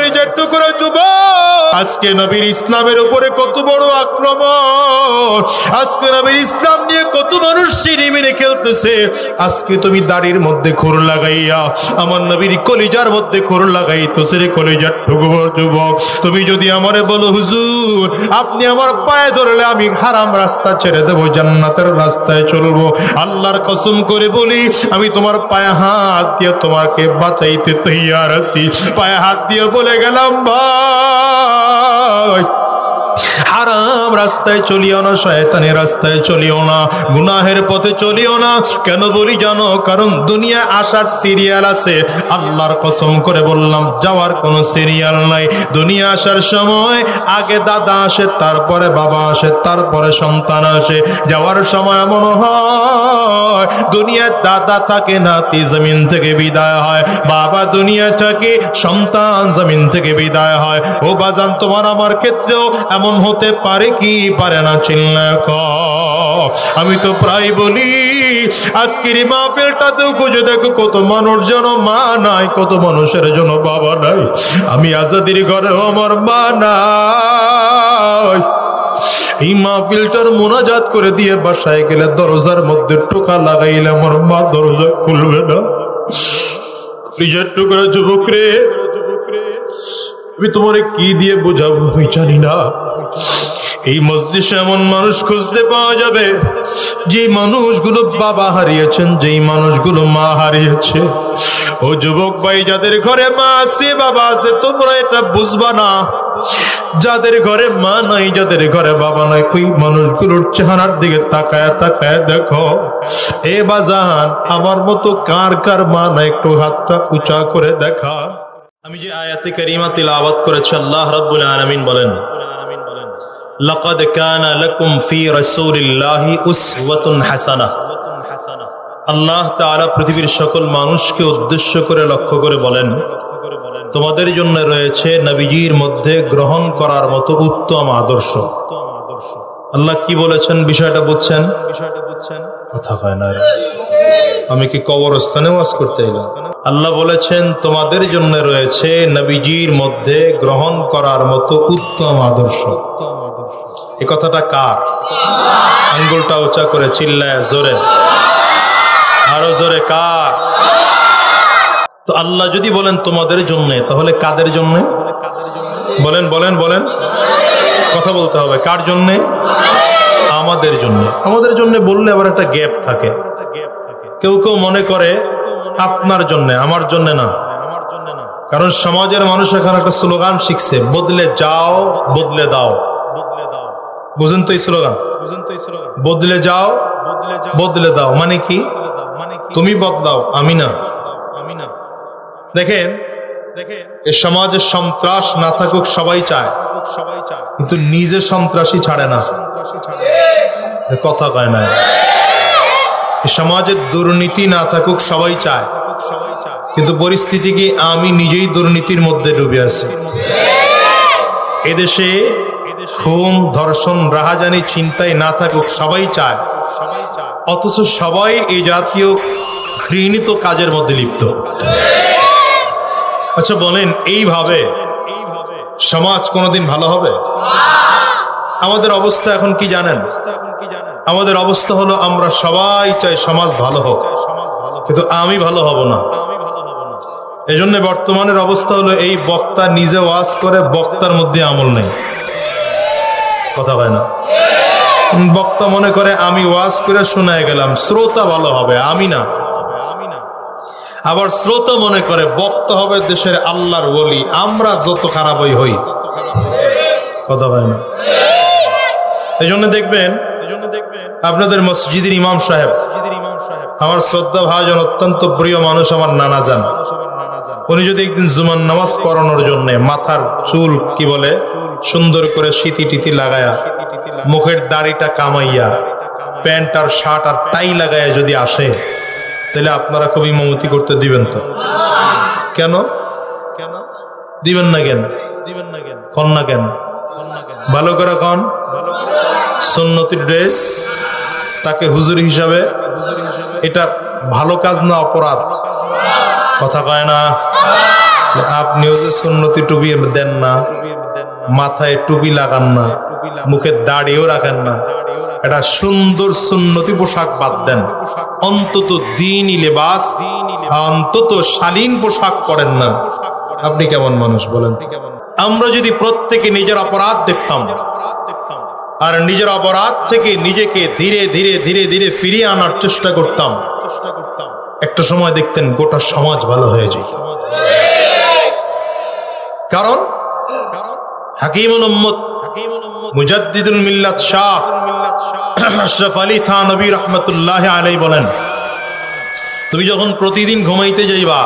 কলিজার টুকরা যুবক, আজকে নবীর ইসলামের উপরে কত বড় আক্রমণ, আজকে নবীর ইসলাম নিয়ে কত মানুষ সিঁড়ি মেরে খেলতেছে। আজকে তুমি দাড়ির মধ্যে খুর লাগাইয়া আমার নবীর কলিজার মধ্যে খুর লাগাইতেছে রে কলিজার টুকরা যুবক। তুমি যদি আমারে বলো হুজুর আপনি আমার পায়ে ধরলে আমি হারাম রাস্তা ছেড়ে দেবো, জান্নাতের রাস্তায় চলবো, আল্লাহর কসম করে বলি আমি তোমার পায়ে হাত দিয়ে তোমাকে বাঁচাইতে তৈয়ার আছি। পায়ে হাত দিয়ে বলে গেলাম ভাই হারাম রাস্তায় চলিও না, শয়তানের রাস্তায় চলিও না, গুনাহের পথে চলিও না। কেন বলি জানো? কারণ দুনিয়া আসার সিরিয়াল আছে, আল্লাহর কসম করে বললাম যাওয়ার কোনো সিরিয়াল নাই। দুনিয়া আসার সময় আগে দাদা আসে, তারপরে বাবা আসে, তারপরে সন্তান আসে। যাওয়ার সময় এমন হয় দুনিয়ার দাদা থাকে, নাতি জমিন থেকে বিদায় হয়, বাবা দুনিয়া থাকে, সন্তান জমিন থেকে বিদায় হয়। ও বাজান তোমার আমার ক্ষেত্রেও এমন হতে পারে কি পারে না? চিল্লা কর। আমি তো প্রায় বলি আজকের মাহফিলটাতেও খুঁজে দেখো কত মানুষ যেন মা নাই, কত মানুষের জন্য বাবা নাই। আমি আজাদির ঘরেও আমার মা নাই। এই মাহফিলটার মোনাজাত করে দিয়ে বাসায় গেলে দরজার মধ্যে টোকা লাগাইলে আমার মা দরজা খুলবে না। নিজের টুকরা যুবক রে, আমি তোমারে কি দিয়ে বোঝাবো আমি জানি না। এই মজলিসে এমন মানুষ খুঁজতে পাওয়া যাবে যে মানুষগুলো বাবা হারিয়েছেন, যেই মানুষগুলো মা হারিয়েছে। ও যুবক ভাই যাদের ঘরে মা আছে বাবা আছে তোমরা এটা বুঝবা না। যাদের ঘরে মা নাই, যাদের ঘরে বাবা নাই, ওই মানুষগুলোর চেহারার দিকে তাকায় তাকায় দেখো। এ বাজান আমার মতো কার কার মা নাই একটু হাতটা উঁচা করে দেখা। আমি যে আয়াতে কারিমা তিলাওয়াত করেছি আল্লাহ রাব্বুল আলামিন বলেন লাকাদ কানা লাকুম ফি রাসূলিল্লাহি উসওয়াতুন হাসানাহ। আল্লাহ তাআলা পৃথিবীর সকল মানুষকে উদ্দেশ্য করে লক্ষ্য করে বলেন তোমাদের জন্য রয়েছে নবীজির মধ্যে গ্রহণ করার মতো উত্তম আদর্শ। আল্লাহ কি বলেছেন বিষয়টা বুঝছেন? কথা কয় না, আমি কি কবরস্থানে ওয়াজ করতে এলাম? আল্লাহ বলেছেন তোমাদের জন্য রয়েছে নবীজির মধ্যে গ্রহণ করার মতো উত্তম আদর্শ। এই কথাটা কার? আঙ্গুলটা উঁচা করে চিল্লায় জোরে, আরো জোরে, কার? তো আল্লাহ যদি বলেন তোমাদের জন্য, তাহলে কাদের জন্য? বলেন বলেন বলেন, কথা বলতে হবে। কার জন্য? আমাদের জন্য। আমাদের জন্য বললে আবার একটা গ্যাপ থাকে। কেউ কেউ মনে করে আপনার জন্য, আমার জন্য না। কারণ সমাজের মানুষ এখন একটা স্লোগান শিখছে, বদলে যাও বদলে দাও। বুঝেন তো এই স্লোগান? বদলে যাও বদলে দাও মানে কি? তুমি বদলাও, আমি না। দেখেন এই সমাজে সন্ত্রাস না থাকুক সবাই চায়, কিন্তু নিজে সন্ত্রাসী ছাড়ে না। কথা কয় না। এই সমাজে দুর্নীতি না থাকুক সবাই চায়, কিন্তু পরিস্থিতি কি আমি নিজেই দুর্নীতির মধ্যে ডুবে আছি। এদেশে খুন ধর্ষণ রাহাজানি চিন্তায় না থাকুক সবাই চায়, অথচ সবাই এই জাতীয় ঘৃণিত কাজের মধ্যে লিপ্ত। আচ্ছা বলেন এইভাবে সমাজ কোনোদিন ভালো হবে? আমাদের অবস্থা এখন কি জানেন? আমাদের অবস্থা হলো আমরা সবাই চাই সমাজ ভালো হোক, কিন্তু আমি ভালো হব না। এজন্য বর্তমানের অবস্থা হলো এই বক্তা নিজে ওয়াজ করে, বক্তার মধ্যে আমল নেই। কথা হয় না। বক্তা মনে করে আমি ওয়াজ করে শোনায় গেলাম, শ্রোতা ভালো হবে, আমি না। আবার শ্রোতা মনে করে বক্তা হবে দেশের আল্লাহর ওলি, আমরা যত খারাপই হই। কথা হয় না। এই জন্য দেখবেন আপনাদের মসজিদের ইমাম সাহেব, আমার শ্রদ্ধা ভাজন অত্যন্ত প্রিয় মানুষ, আমার নানা যান, উনি যদি একদিন জুমার নামাজ পড়ানোর জন্য মাথার চুল কি বলে সুন্দর করে সিটি টিতি লাগায়া, মুখের দাড়িটা কামাইয়া, প্যান্ট আর শার্ট আর টাই লাগায়া যদি আসে, তাহলে আপনারা খুব ইমামতি করতে দিবেন তো? কেন দিবেন না? কেন কন না? কেন ভালো করে কন? সুন্নতি ড্রেস, তাকে হুজুর হিসাবে, এটা ভালো কাজ না অপরাধ? কথা কয় না। আপনিও যে সুন্নতি টুপি দেন না, মাথায় টুপি লাগান না, মুখে দাড়িও রাখেন না, এটা সুন্দর সুন্নতি পোশাক বাদ দেন, অন্তত দ্বীনি লেবাস, অন্তত শালীন পোশাক পরেন না, আপনি কেমন মানুষ বলেন? আমরা যদি প্রত্যেকে নিজের অপরাধ দেখতাম আর নিজের অপরাধ থেকে নিজেকে ধীরে ধীরে ধীরে ধীরে ফিরিয়ে আনার চেষ্টা করতাম, একটা সময় দেখতেন গোটা সমাজ ভালো হয়ে যেত। কারণ হাকিমুল উম্মত মুজাদ্দিদুল মিল্লাত শাহ আশরাফ আলী থানভী রাহমাতুল্লাহি আলাইহি বলেন, তুমি যখন প্রতিদিন ঘুমাইতে যাইবা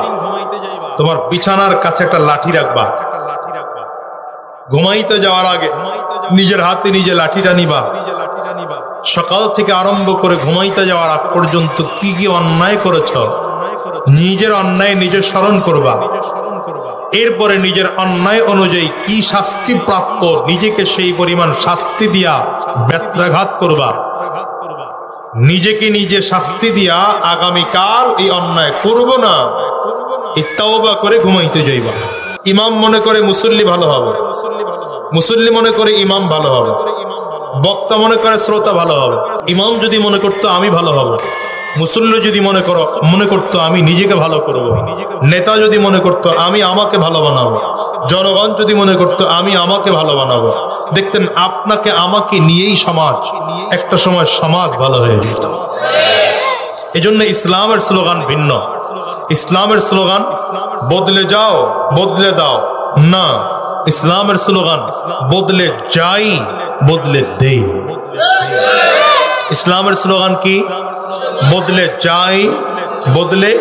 তোমার বিছানার কাছে একটা লাঠি রাখবা, ঘুমাইতে যাওয়ার আগে নিজের হাতে নিজে লাঠিটা নিবা, সকাল থেকে আরম্ভ করে ঘুমাইতে যাওয়ার আগ পর্যন্ত কি কি অন্যায় করেছ নিজের অন্যায় নিজে স্মরণ করবা, এরপরে নিজের অন্যায় অনুযায়ী কি শাস্তি প্রাপ্য নিজেকে সেই পরিমাণ শাস্তি দিয়া ব্যত্রাঘাত করবা, নিজেকে নিজে শাস্তি দিয়া আগামীকাল এই অন্যায় করব না এই তাওবা করে ঘুমাইতে যাইবা। ইমাম মনে করে মুসল্লি ভালো হবে, মুসল্লি মনে করে ইমাম ভালো হবে, বক্তা মনে করে শ্রোতা ভালো হবে। ইমাম যদি মনে করতো আমি ভালো হব, মুসল্লি যদি মনে করতো আমি নিজেকে ভালো করব, নেতা যদি মনে করতো আমি আমাকে ভালো বানাবো, জনগণ যদি মনে করতো আমি আমাকে ভালো বানাবো, দেখতেন আপনাকে আমাকে নিয়েই সমাজ, একটা সময় সমাজ ভালো হয়ে যেত। এজন্য ইসলামের স্লোগান ভিন্ন। ইসলামের স্লোগান বদলে যাও বদলে দাও না, ইসলামের স্লোগান বদলে যাই বদলে দেই। ইসলামের স্লোগান কি? বদলে যাই বদলে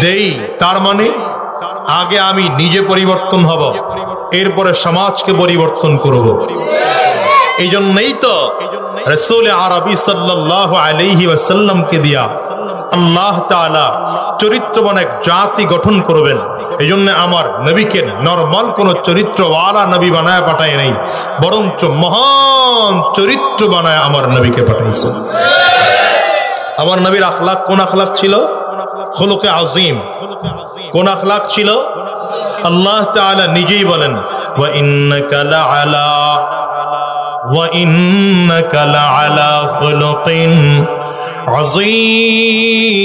দেই। তার মানে আগে আমি নিজে পরিবর্তন হব, এরপরে সমাজকে পরিবর্তন করব। এই জন্যই তো রাসূল আরবি সাল্লাল্লাহু আলাইহি ওয়াসাল্লামকে দিয়া আল্লাহ তাআলা চরিত্রবান এক জাতি গঠন করবেন। এই জন্য আমার নবীকে নরমাল কোন চরিত্রওয়ালা নবী বানায় পাঠায় নাই, বরঞ্চ মহান চরিত্র বানায় আমার নবীকে পাঠাইছেন। আমার নবীর আখলাক কোন আখলাক ছিল? খুলুকে আযীম। কোন আখলাক ছিল? আল্লাহ তাআলা নিজেই বলেন ওয়া ইন্নাকা লাআলা খুলুকিন আযীম।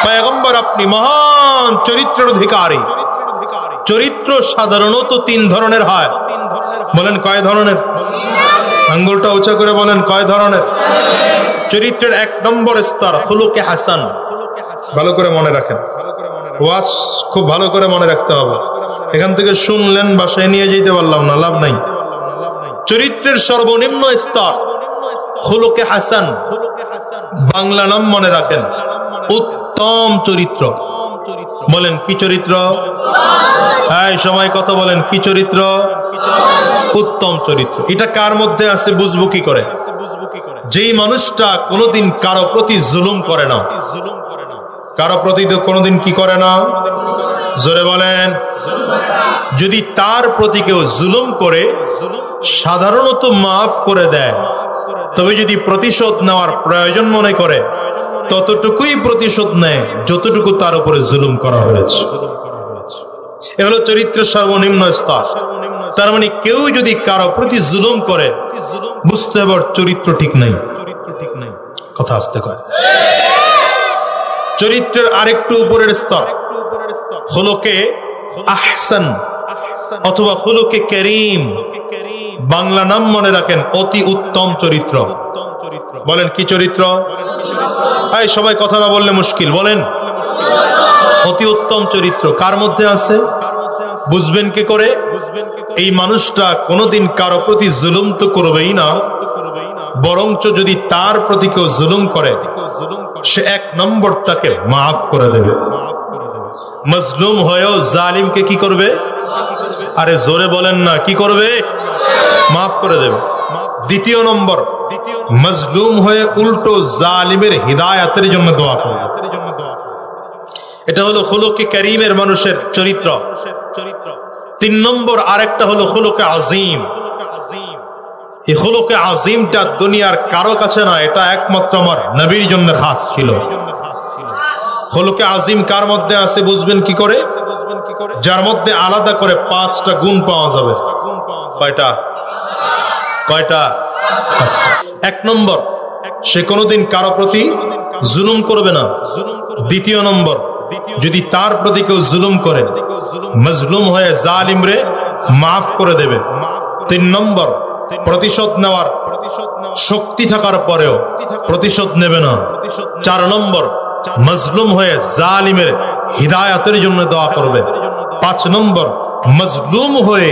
পয়গম্বর আপনি মহান চরিত্রের অধিকারী। চরিত্র সাধারণত তিন ধরনের হয়। বলেন কয় ধরনের? আঙ্গুলটা উঁচা করে বলেন কয় ধরনের? চরিত্রের এক নম্বর স্তর খুলুকে হাসান। ভালো করে মনে রাখেন, ওয়াজ খুব ভালো করে মনে রাখতে হবে। এখান থেকে শুনলেন বাসায় নিয়ে যেতে পারলাম না, লাভ নাই। চরিত্রের সর্বনিম্ন স্তর খুলুকে হাসান। বাংলা নাম মনে রাখেন, উত্তম চরিত্র। বলেন কি চরিত্র? এই সময় কথা বলেন কি চরিত্র? উত্তম চরিত্র। এটা কার মধ্যে আছে বুঝবো কি করে? যেই মানুষটা কোনোদিন কারো প্রতি জুলুম করে না। কারো প্রতি তো কোনোদিন কি করে না? জোরে বলেন। যদি তার প্রতি কেউ জুলুম করে সাধারণত মাফ করে দেয়, তবে যদি প্রতিশোধ নেওয়ার প্রয়োজন মনে করে ততটুকুই প্রতিশোধ নেয় যতটুকু তার উপরে জুলুম করা হয়েছে। এ হলো চরিত্রের সর্বনিম্ন স্তর। তার মানে কেউ যদি কারো প্রতি জুলুম করে বুঝতে হবে চরিত্র ঠিক নাই। কথা আসতে কয়। চরিত্রের আরেকটু উপরের স্তর খুলুকে আহসান অথবা খুলুকে কারীম। বাংলা নাম মনে রাখেন, অতি উত্তম চরিত্র। বলেন কি চরিত্র? এই সবাই কথা না বললে মুশকিল। বলেন অতি উত্তম চরিত্র কার মধ্যে আছে? বুঝবেন কি করে? এই মানুষটা কোনোদিন কারো প্রতি জুলুম তো করবেই না, বরঞ্চ যদি তার প্রতি কেউ জুলুম করে সে এক নম্বর তাকে মাফ করে দেবে। মজলুম হয়েও জালিমকে কি করবে? আরে জোরে বলেন না, কি করবে? মাফ করে দেবে। দ্বিতীয় নম্বর, মজলুম হয়ে উল্টো জালিমের হিদায়াতের জন্য দোয়া করবে। এটা হলো খুলুকে কারীমের মানুষের চরিত্র। তিন নম্বর আরেকটা হলো খুলুকে আযীম। এই খুলুকে আজিমটা দুনিয়ার কারো কাছে না, এটা একমাত্র আমার নবীর জন্য খাস ছিল। খুলুকে আজিম কার মধ্যে আছে বুঝবেন কি করে? যার মধ্যে আলাদা করে 5টা গুণ পাওয়া যাবে। কয়টা? কয়টা? 5টা। 1 নম্বর, সে কোনোদিন কারো প্রতি জুলুম করবে না। 2 নম্বর, যদি তার প্রতি কেউ জুলুম করে, মজলুম হয়ে জালিমরে মাফ করে দেবে। 3 নম্বর, প্রতিশোধ নেওয়ার শক্তি থাকার পরেও প্রতিশোধ নেবে না। 4 নম্বর, মজলুম হয়ে জালিমের হিদায়াতের জন্য দোয়া করবে। 5 নম্বর, মজলুম হয়ে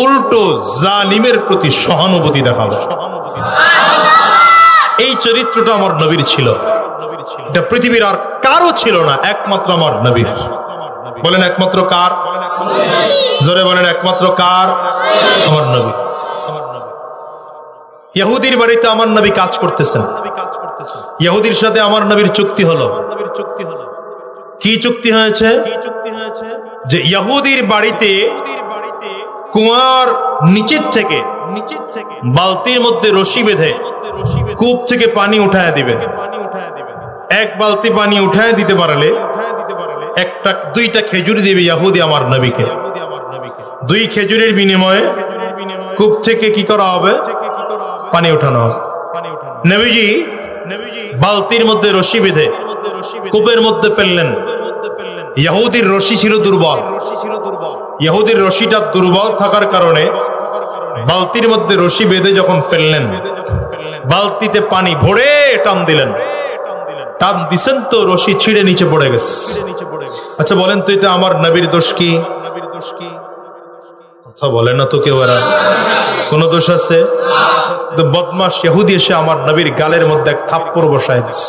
উল্টো জালিমের প্রতি সহানুভূতি দেখাবে। এই চরিত্রটা আমার নবীর ছিল। এটা পৃথিবীর আর কারো ছিল না, একমাত্র আমার নবীর। বলেন একমাত্র কার? জোরে বলেন একমাত্র কার? আমার নবী। ইহুদির বাড়িতে আমার নবী কাজ করতেছেন। ইহুদির সাথে আমার নবীর চুক্তি হলো। কি চুক্তি হয়েছে? যে ইহুদির বাড়িতে কুয়ার নিচের থেকে বালতির মধ্যে রশি বেঁধে কূপ থেকে পানি উঠায় দিবে। 1 বালতি পানি উঠায় দিতে পারলে 2টা খেজুর দিবে ইহুদি আমার নবীকে। 2 খেজুরের বিনিময়ে কূপ থেকে কি করা হবে? পানি উঠানো হবে। নবীজি বালতির মধ্যে রশি বেঁধে কূপের মধ্যে ফেললেন। ইহুদির রশি ছিল দুর্বল। ইহুদির রশিটা দুর্বল থাকার কারণে বালতির মধ্যে রশি বেঁধে যখন ফেললেন, বালতিতে পানি ভরে টান দিলেন। টান দিছেন তো রশি ছিঁড়ে নিচে পড়ে গেছে। আচ্ছা বলেন তো এটা আমার নবীর দোষ কি? কথা বলে না তো কেউ। এরা কোন দোষ আছে? তো বদমাশ ইহুদি এসে আমার নবীর গালের মধ্যে এক থাপ্পড় বসায় দিস।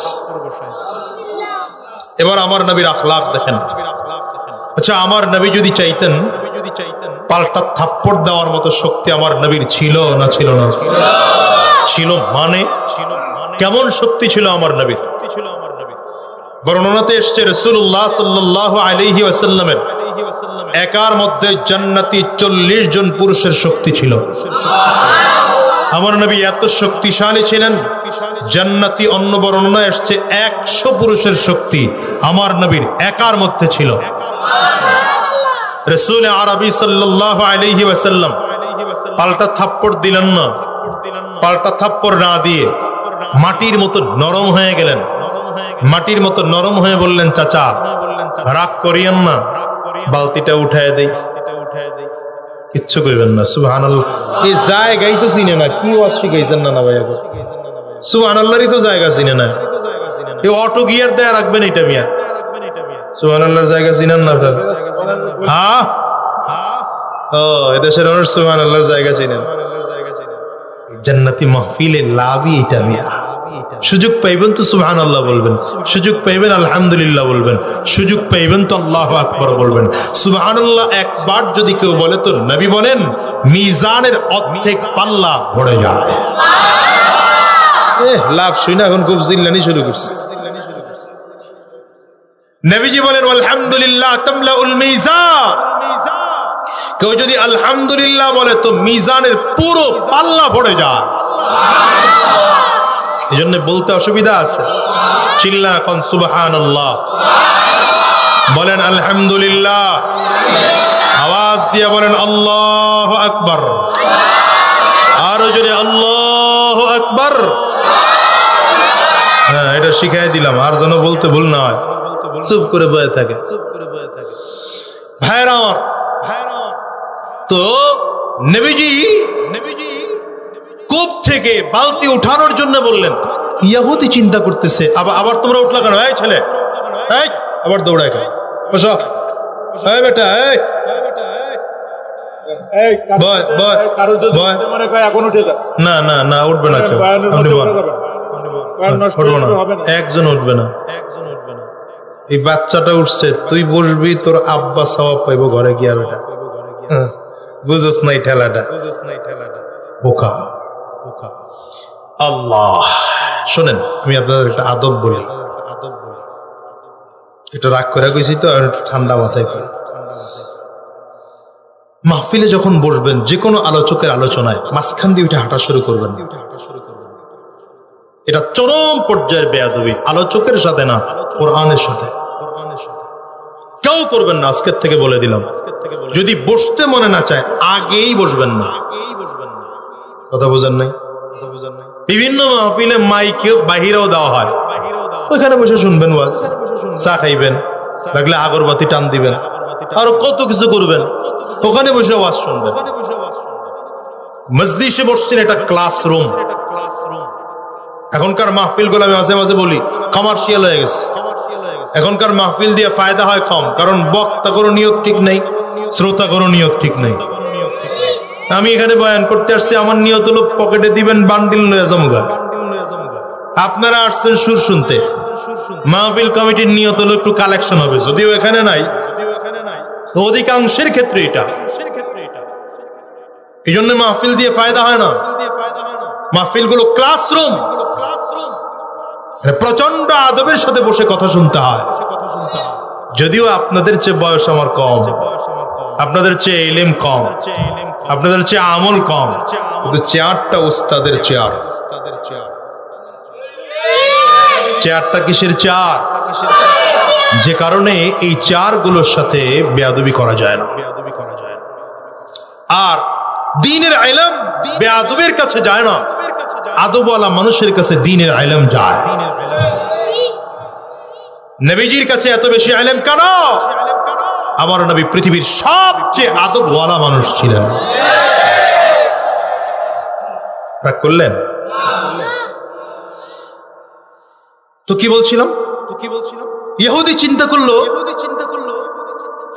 এবার আমার নবীর আখলাক দেখেন। আচ্ছা আমার নবী যদি চাইতেন পাল্টা থাপ্পড় দেওয়ার মতো শক্তি আমার নবীর ছিল না ছিল না? ছিল। মানে কেমন শক্তি ছিল আমার নবীর? বর্ণনাতে এসেছে রাসূলুল্লাহ সাল্লাল্লাহু আলাইহি ওয়াসাল্লামের একার মধ্যে জান্নাতি 40 জন পুরুষের শক্তি ছিল। আমার নবী এত শক্তিশালী ছিলেন, জান্নাতি অন্য বর্ণনায় এসেছে 100 পুরুষের শক্তি আমার নবীর একার মধ্যে ছিল। রাসূল আরবি সাল্লাল্লাহু আলাইহি ওয়াসাল্লাম পাল্টা থাপ্পড় দিলেন না। পাল্টা থাপ্পড় না দিয়ে মাটির মতো নরম হয়ে গেলেন। মাটির মতো নরম হয়ে বললেন, চাচা রাগ করিয়েন না, বালতিটা উঠায় দেই। কিচ্ছু কইবেন না। সুবহানাল্লাহ। এই জায়গাই তো চিনে না। কি ওয়াসি গাইছেন না ভাই? সুবহানাল্লাহরই তো জায়গা চিনে না। এই অটো গিয়ার দেয়া রাখবেন এটা মিয়া। সুবহানাল্লাহর জায়গা চিনেন না আপনারা? হ্যাঁ, ও এদেশের মানুষ সুবহানাল্লাহর জায়গা চিনেন। জান্নাতি মাহফিলের লাভই এটা মিয়া। সুযোগ পাইবেন তো সুবহানাল্লাহ বলবেন, সুযোগ পাইবেন আলহামদুলিল্লাহ বলবেন, সুযোগ পাইবেন তো আল্লাহু আকবার বলবেন। সুবহানাল্লাহ একবার যদি কেউ বলে তো নবী বলেন মিজানের অর্ধেক পাল্লা ভরে যায়। লাভ শুই না, এখন খুব জিল্লানি শুরু করছে। নবীজি বলেন আলহামদুলিল্লাহ তামলাউল মিজান। কেউ যদি আলহামদুলিল্লাহ বলে তো মিজানের পুরো পাল্লা ভরে যায়। এই জন্য বলতে অসুবিধা আছে। চিল্লা এখন সুবহানাল্লাহ বলেন, আলহামদুলিল্লাহ আওয়াজ দিয়ে বলেন আল্লাহু আকবার। আরো জোরে আল্লাহু আকবার। হ্যাঁ, এটা শিখাই দিলাম, আর যেন বলতে ভুল না হয়। চুপ করে বয়ে থাকে। ভাইরা আমার, তো নবীজি কূপ থেকে বালতি উঠানোর জন্য বললেন। ইহুদি চিন্তা করতেছে, আবার তোমরা উঠলা কেন? এই ছেলে, এই আবার দৌড়ায় কেন? বসো, এই বেটা, এই না না না, উঠবে না কেউ। একজন উঠবে না। এই বাচ্চাটা উঠছে, তুই বসবি, তোর আব্বা সওয়াব পাইবো ঘরে গিয়া। বেটা বুঝছ নাই ঠেলাটা? বোকা বোকা। আল্লাহ শোনেন, আমি আপনাদের একটা আদব বলি। এটা রাগ করে কইছি তো, ঠান্ডা মাথায় কই। মাহফিলে যখন বসবেন যে কোনো আলোচকের আলোচনায় মাঝখান দিয়ে উঠে হাঁটা শুরু করবেন না। এটা চরম পর্যায়ের বেয়াদবি, আলোচকের সাথে না, কোরআনের সাথে। কেউ করবেন না, আজকের থেকে বলে দিলাম। যদি বসতে মনে না চায় আগেই বসবেন না। কথা বোঝেন নাই? বিভিন্ন মাহফিলে মাইক বাহিরেও দেওয়া হয়, ওইখানে বসে শুনবেন ওয়াজ, চা খাইবেন, লাগলে আগরবাতি টান দিবেন, আরো কত কিছু করবেন, ওখানে বসে ওয়াজ শুনবেন। মজলিসে বসছেন, এটা ক্লাসরুম। এখনকার মাহফিল গুলো আমি মাঝে মাঝে বলি কমার্শিয়াল হয়ে গেছে। এখনকার মাহফিল দিয়ে ফায়দা হয় কম, কারণ বক্তা কোনো নিয়ত ঠিক নেই, শ্রোতা কোনো নিয়ত ঠিক নেই। আমি এখানে বয়ান করতে আসছি, আমার নিয়ত হলো পকেটে দিবেন বান্ডিল লয়ে যামুগা। আপনারা আসছেন সুর শুনতে, মাহফিল কমিটির নিয়ত হলো একটু কালেকশন হবে, যদিও এখানে নাই, তো অধিকাংশের ক্ষেত্রে এটা। এই জন্য মাহফিল দিয়ে ফায়দা হয় না। মাহফিল গুলো ক্লাসরুম, প্রচন্ড আদবের সাথে বসে কথা শুনতে হয়। যদিও আপনাদের চেয়ে বয়স আমার কম, আপনাদের চেয়ে ইলম কম, আপনাদের চেয়ে আমল কম, কিন্তু চেয়ারটা উস্তাদের চেয়ার। চেয়ারটা কিসের চেয়ার? যে কারণে এই চেয়ারগুলোর সাথে বেয়াদবি করা যায় না। আর দ্বীনের ইলম বেয়াদবের কাছে যায় না, আদবওয়ালা মানুষের কাছে দ্বীনের ইলম যায়। নবীজির কাছে এত বেশি ইলম কেন? আমার নবী পৃথিবীর সবচেয়ে আদবওয়ালা মানুষ ছিলেন। রাগ করলেন? তো কি বলছিলাম? ইহুদি চিন্তা করলো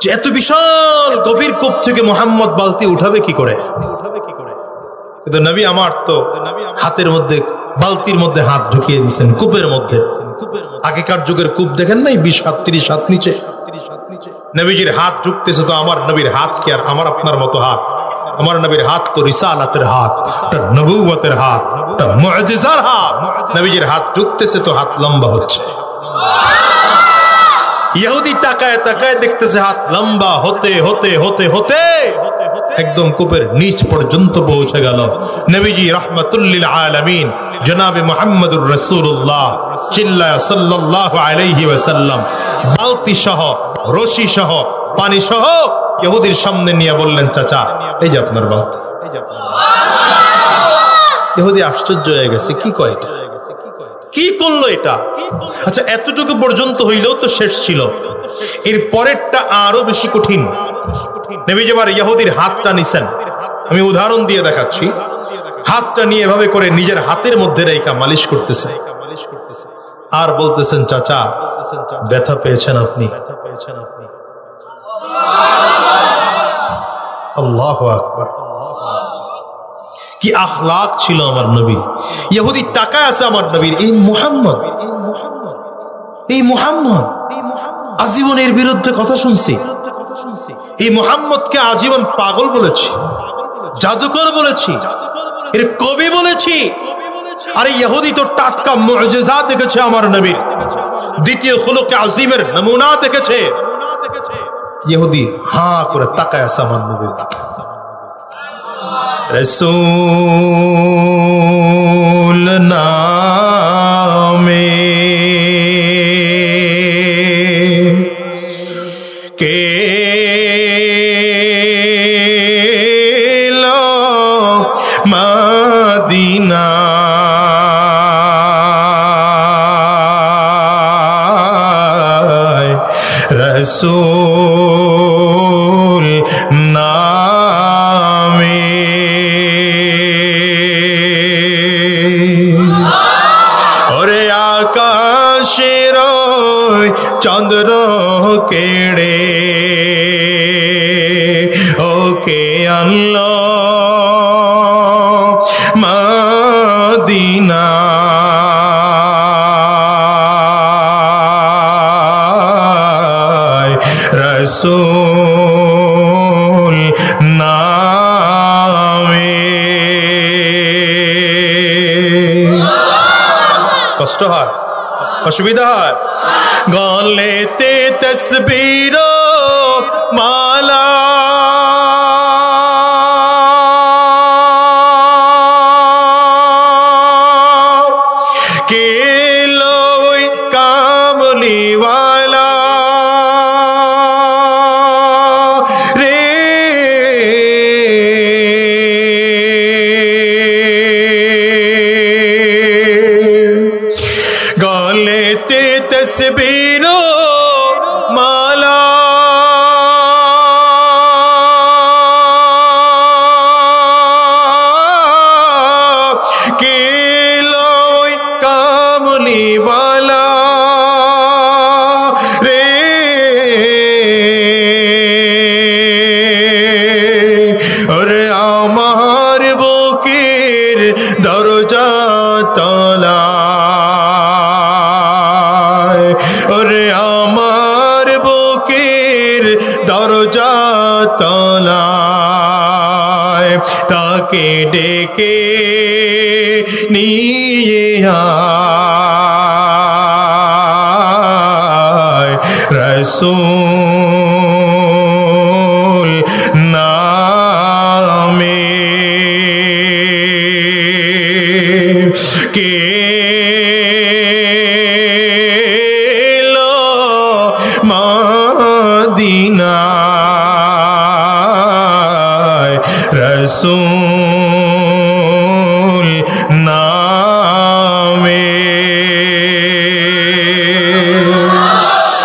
যে এত বিশাল গভীর কূপ থেকে মুহাম্মদ বালতি উঠাবে কি করে? কিন্তু নবী আমার তো হাতের মধ্যে, বালতির মধ্যে হাত ঢুকিয়ে দিয়েছেন, কূপের মধ্যে। আগেকার যুগের কূপ দেখেন নাই, 20 হাত 30 হাত নিচে। নবীজির হাত ঢুকতেছে, তো আমার নবীর হাত কি আর আমার আপনার মতো হাত? আমার নবীর হাত তো রিসালাতের হাত, নবুয়তের হাত, মুআজিজার হাত। নবীজির হাত ঢুকতেছে তো হাত লম্বা হচ্ছে। ইহুদি তাকায় তাকায় দেখতেছে হাত লম্বা হতে হতে হতে হতে একদম কূপের নিচ পর্যন্ত পৌঁছে গেল। নবীজি রাহমাতুল লিল আলামিন জনাবে মুহাম্মদুর রাসূলুল্লাহ চিল্লায়া সাল্লাল্লাহু আলাইহি ওয়াসাল্লাম বালতি সহ, রশি সহ, পানি সহ ইহুদির সামনে নিয়ে বললেন, চাচা এই যে আপনার বালতি। ইহুদি আশ্চর্য হয়ে গেছে, কি কয় এটা? কি করলো এটা? আচ্ছা, এতটুকু পর্যন্ত হইলেও তো শেষ ছিল, এর পরেরটা আরো বেশি কঠিন। নবীজি এবার ইহুদির হাতটা নিছেন, আমি উদাহরণ দিয়ে দেখাচ্ছি। হাতটা নিয়ে এভাবে করে নিজের হাতের মধ্যে রেখা মালিশ করতেছে আর বলতেছেন, চাচা ব্যথা পেয়েছেন আপনি? আল্লাহু আকবার! কি আখলাক ছিল আমার নবী! ইহুদি তাকায় আছে আমার নবীর, এই মুহাম্মদ, এই মুহাম্মদ আজীবনের বিরুদ্ধে কথা শুনছি, এই মুহাম্মদকে আজীবন পাগল বলেছি, জাদুকর বলেছি, এর কবি বলেছি। আরে ইহুদি তো টাটকা মুআজিজা দেখেছে আমার নবীর, দ্বিতীয় খুলুকে আজিমের নমুনা দেখেছে। ইহুদি হাঁ করে তাকায় আছে আমার নবীর দিকে। রসূল নামে কে লো মদিনা, রসূল নামে ওরে আকাশের চন্দ্র কেড়ে ওকে আনলো মদিনা, রসূল নামে। কষ্ট হয়, অসুবিধা হয়? গলেতে তসবির মালা लेते तस्बीरों माला के लोई कामली वाला रे और आमार बुकेर दरजा तला और आमार बुकेर दरजा तलाय ताके डेके निये आय रसूल नामे के रसूल नामे।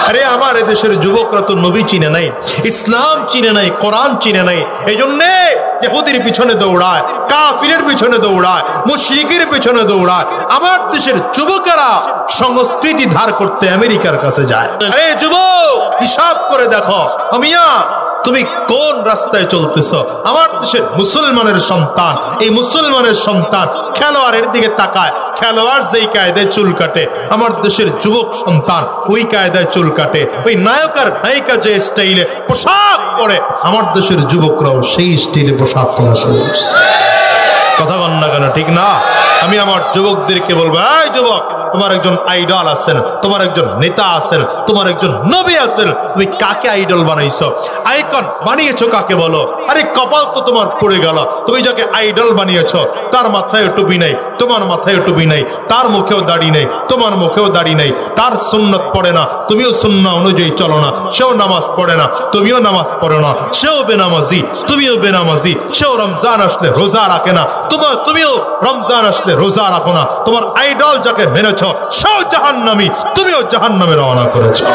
अरे हमारे देशेर যুবকরা তো নবী চিনে নাই, ইসলাম চিনে নাই, কোরআন চিনে নাই। এইজন্য ইহুদির পিছনে দৌড়ায়, কাফিরের পিছনে দৌড়ায়, মুশরিকের পিছনে দৌড়ায়। আমার দেশের যুবকেরা সংস্কৃতি ধার করতে আমেরিকার কাছে যায়। আরে যুবক, হিসাব করে দেখো আমিয়া তুমি কোন রাস্তায় চলতেছ? আমার দেশের মুসলমানের সন্তান, এই মুসলমানের সন্তান খেলোয়াড়ের দিকে তাকায়, খেলোয়াড় যেই কায়দায় চুল কাটে, আমার দেশের যুবক সন্তান ওই কায়দায় চুল কাটে। ওই নায়ক আর নায়িকা যে স্টাইলে পোশাক পরে, আমার দেশের যুবকরাও সেই স্টাইলে পোশাক পরা শুরু করছে। কথা বল না কেন? ঠিক না? আমি আমার যুবকদেরকে বলবো, এই যুবক, তোমার একজন আইডল আছেন, তোমার একজন নেতা আছেন, তোমার একজন নবী আছেন, তুমি কাকে আইডল বানাইছো? আইকন বানিয়েছো কাকে বলো? আরে কপাল তো তোমার পড়ে গেল। তুমি যাকে আইডল বানিয়েছো তার মাথায় টুপি নাই, তোমার মাথায় টুপি নাই, তার মুখেও দাড়ি নেই, তোমার মুখেও দাড়ি নেই, তার সুন্নত পড়ে না, তুমিও সুন্নাহ অনুযায়ী চলো না, সেও নামাজ পড়ে না, তুমিও নামাজ পড়ো না, সেও বেনামাজি, তুমিও বেনামাজি, সেও রমজান আসলে রোজা রাখে না, তুমিও রমজান আসলে রোজা রাখো না। তোমার আইডল যাকে মেনেছো সেও জাহান্নামী, তুমিও জাহান্নামে রওনা করেছো।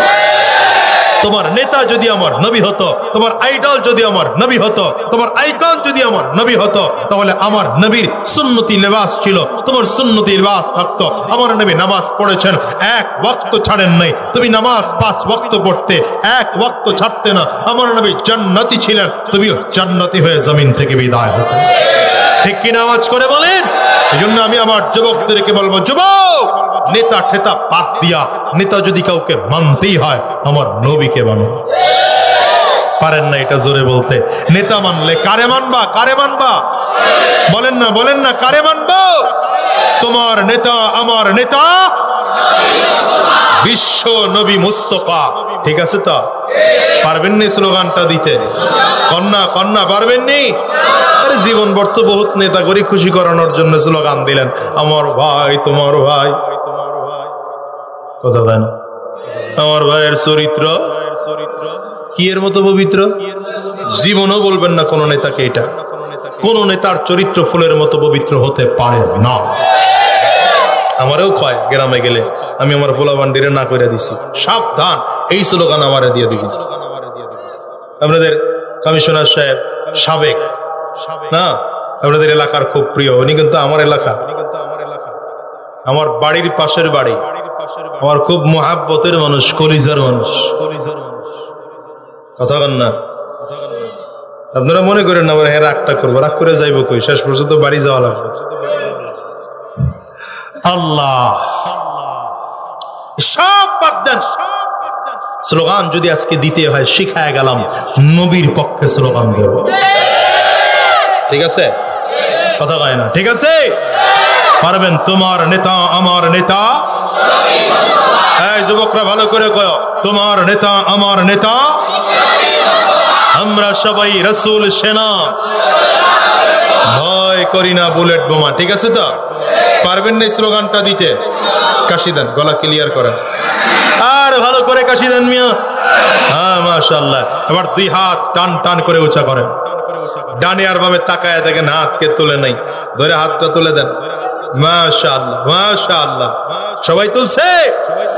তোমার নেতা যদি আমার নবী হতো, তোমার আইডল যদি আমার নবী হতো, তোমার আইকন যদি আমার নবী হতো, তাহলে আমার নবীর সুন্নতি লিবাস ছিল, তোমার সুন্নতি লিবাস থাকতো। আমার নবী নামাজ পড়েছেন, এক ওয়াক্ত ছাড়েন নাই। তুমি নামাজ 5 ওয়াক্ত পড়তে, এক ওয়াক্ত ছাড়তে না। আমার নবী জান্নাতি ছিলেন, তুমিও জান্নাতি হয়ে জমিন থেকে বিদায় হতে। ঠিক কিনা আওয়াজ করে বলেন? এই জন্য আমি আমার যুবকদেরকে বলবো, যুবক, নেতা ঠেতা বাদ দিয়া, নেতা যদি কাউকে মানতেই হয় আমার নবীকে মানো। পারেন না এটা জোরে বলতে? নেতা মানলে কারে মানবা? কারে মানবা? বলেন না, বলেন না, কারে মানবো? তোমার নেতা আমার নেতা বিশ্ব নবী মুস্তফা। ঠিক আছে তো? পারবেননি স্লোগানটা দিতে? কন্যা কন্যা পারবেননি? আরে জীবন বর্ত বহুত নেতা করি খুশি করানোর জন্য স্লোগান দিলেন, আমার ভাই তোমার ভাই। কথা দেয় না? আমার ভাইয়ের চরিত্র কি এর মতো পবিত্র? জীবনও বলবেন না কোন নেতাকে এটা। কোন নেতার চরিত্র ফুলের মতো পবিত্র হতে পারে না। আমারও কয় গ্রামে গেলে, আমি আমার পোলা বান্ডিরে না করে দিছি, সাবধান, এই স্লোগান আমারে দিয়ে দিবি। আপনাদের কমিশনার সাহেব সাবেক না, আপনাদের এলাকার খুব প্রিয়, উনি কিন্তু আমার এলাকার, আমার বাড়ির পাশের বাড়ি, আমার খুব মুহাব্বতের মানুষ, কলিজার মানুষ। কথা বলেন না? আপনারা মনে করেন না হ্যাঁ রাগটা করবো, রাগ করে যাইব কই, শেষ পর্যন্ত বাড়ি যাওয়া লাগবে। আল্লাহ সব বাদ দেন। স্লোগান যদি আজকে দিতে হয়, শিখায় গেলাম, নবীর পক্ষে স্লোগান দেব। ঠিক আছে? কথা কয় না? ঠিক আছে? পারবেন? তোমার নেতা আমার নেতা। এই যুবকরা ভালো করে কয়, তোমার নেতা আমার নেতা, আমরা সবাই রাসূল সেনা, ভয় করি না বুলেট বোমা। ঠিক আছে তো? পারবেন না স্লোগানটা দিতে? কাশি দেন, গলা ক্লিয়ার করেন, আর ভালো করে কাশি দেন মিয়া। হ্যাঁ মাশাআল্লাহ। এবার 2 হাত টান টান করে উঁচা করেন, ডানে আর বামে তাকায় দেখেন, হাতকে তুলে নাই, ধরে হাতটা তুলে দেন, মাশাআল্লাহ মাশাআল্লাহ। সবাই তুলছে,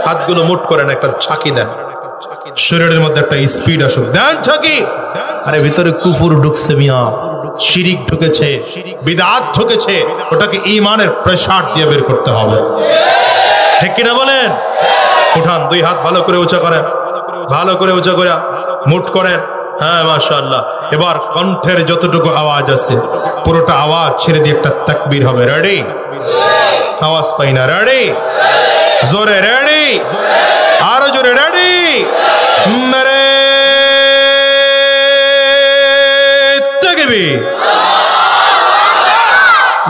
হাতগুলো মুঠ করেন, একটা ছাকি দেন, শরীরের মধ্যে একটা স্পিড আসুক, দেন ছাকি। আরে ভিতরে কুফর ঢুকছে মিয়া, শিরিক ঢুকেছে, বিদআত ঢুকেছে, ওটাকে ঈমানের প্রেসার দিয়ে বের করতে হবে, ঠিক কিনা বলেন? উঠান, দুই হাত ভালো করে উঁচা করেন, ভালো করে উঁচা করে মুঠ করেন। হ্যাঁ মাশাআল্লাহ। এবার কণ্ঠের যতটুকু আওয়াজ আছে পুরোটা আওয়াজ ছেড়ে দিয়ে একটা তাকবীর হবে। রেডি? আওয়াজ পাই না। রেডি? জোরে রেডি? আরো জোরে রেডি? নারে তাকবীর।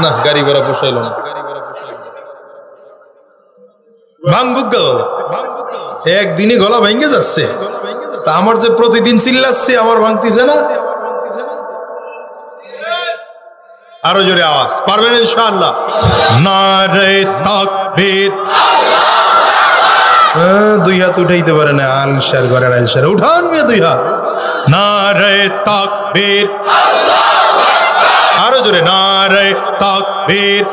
না গাড়ি ঘোড়া পোষাইলো না, ভাঙুক গলা, একদিনই গলা ভেঙে যাচ্ছে। আমার যে প্রতিদিন চিল্লাচ্ছি আমার ভাঙতিছে না। আরো জোরে আওয়াজ, পারবেন ইনশাআল্লাহ? নারে তাকবীর। দুই হাত উঠাইতে পারে না, আলসার ঘরের আলসার, উঠান মেয়ে দুই হাত। নারে তাকবীর। আরো জোরে নারে তাকবীর।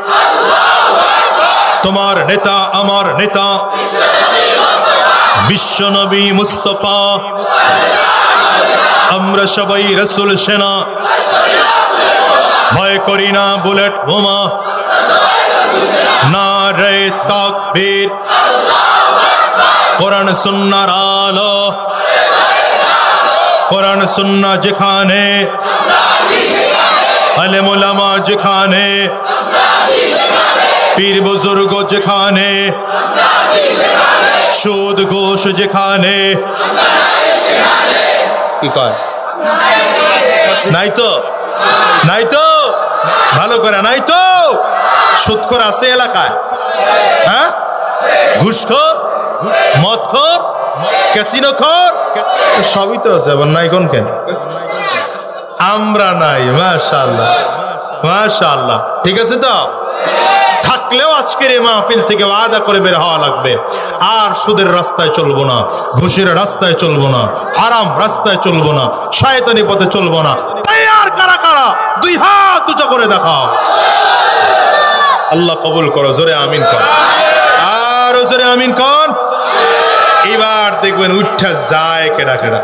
তোমার নেতা আমার নেতা বিশ্বনবী মুস্তাফা, আমরা সবাই রাসূল সেনা, ভয় করি না বুলেট বোমা। নারে তাকবীর। কোরআন সুন্নাহর আলো, কোরআন সুন্নাহ যেখানে, আলেম ওলামা যেখানে, পীর বুজুর্গ যেখানে, সুদ ঘোষ যেখানে, কি কয়? নাই তো, নাই তো, ভালো করে নাই তো। সুদখোর আছে এলাকায়? হ্যাঁ, ঘুষখোর, মদখোর, ক্যাসিনোখোর, সবই তো আছে, আবার নাই কোন কেন? আমরা নাই। মাশাআল্লাহ মাশাআল্লাহ। ঠিক আছে তো? থাকলেও আজকের এই মাহফিল থেকে ওয়াদা করে বের হওয়া লাগবে, আর সুদের রাস্তায় চলবো না, ঘুষের রাস্তায় চলবো না, হারাম রাস্তায় চলবো না, শয়তানি পথে চলবো না। তৈয়ার কারা কারা? দুই হাত উঁচা করে দেখাও। আল্লাহ কবুল করো, জোরে আমিন কর, আর জোরে আমিন কর। এবার দেখবেন উঠা যায় কেডা কেডা।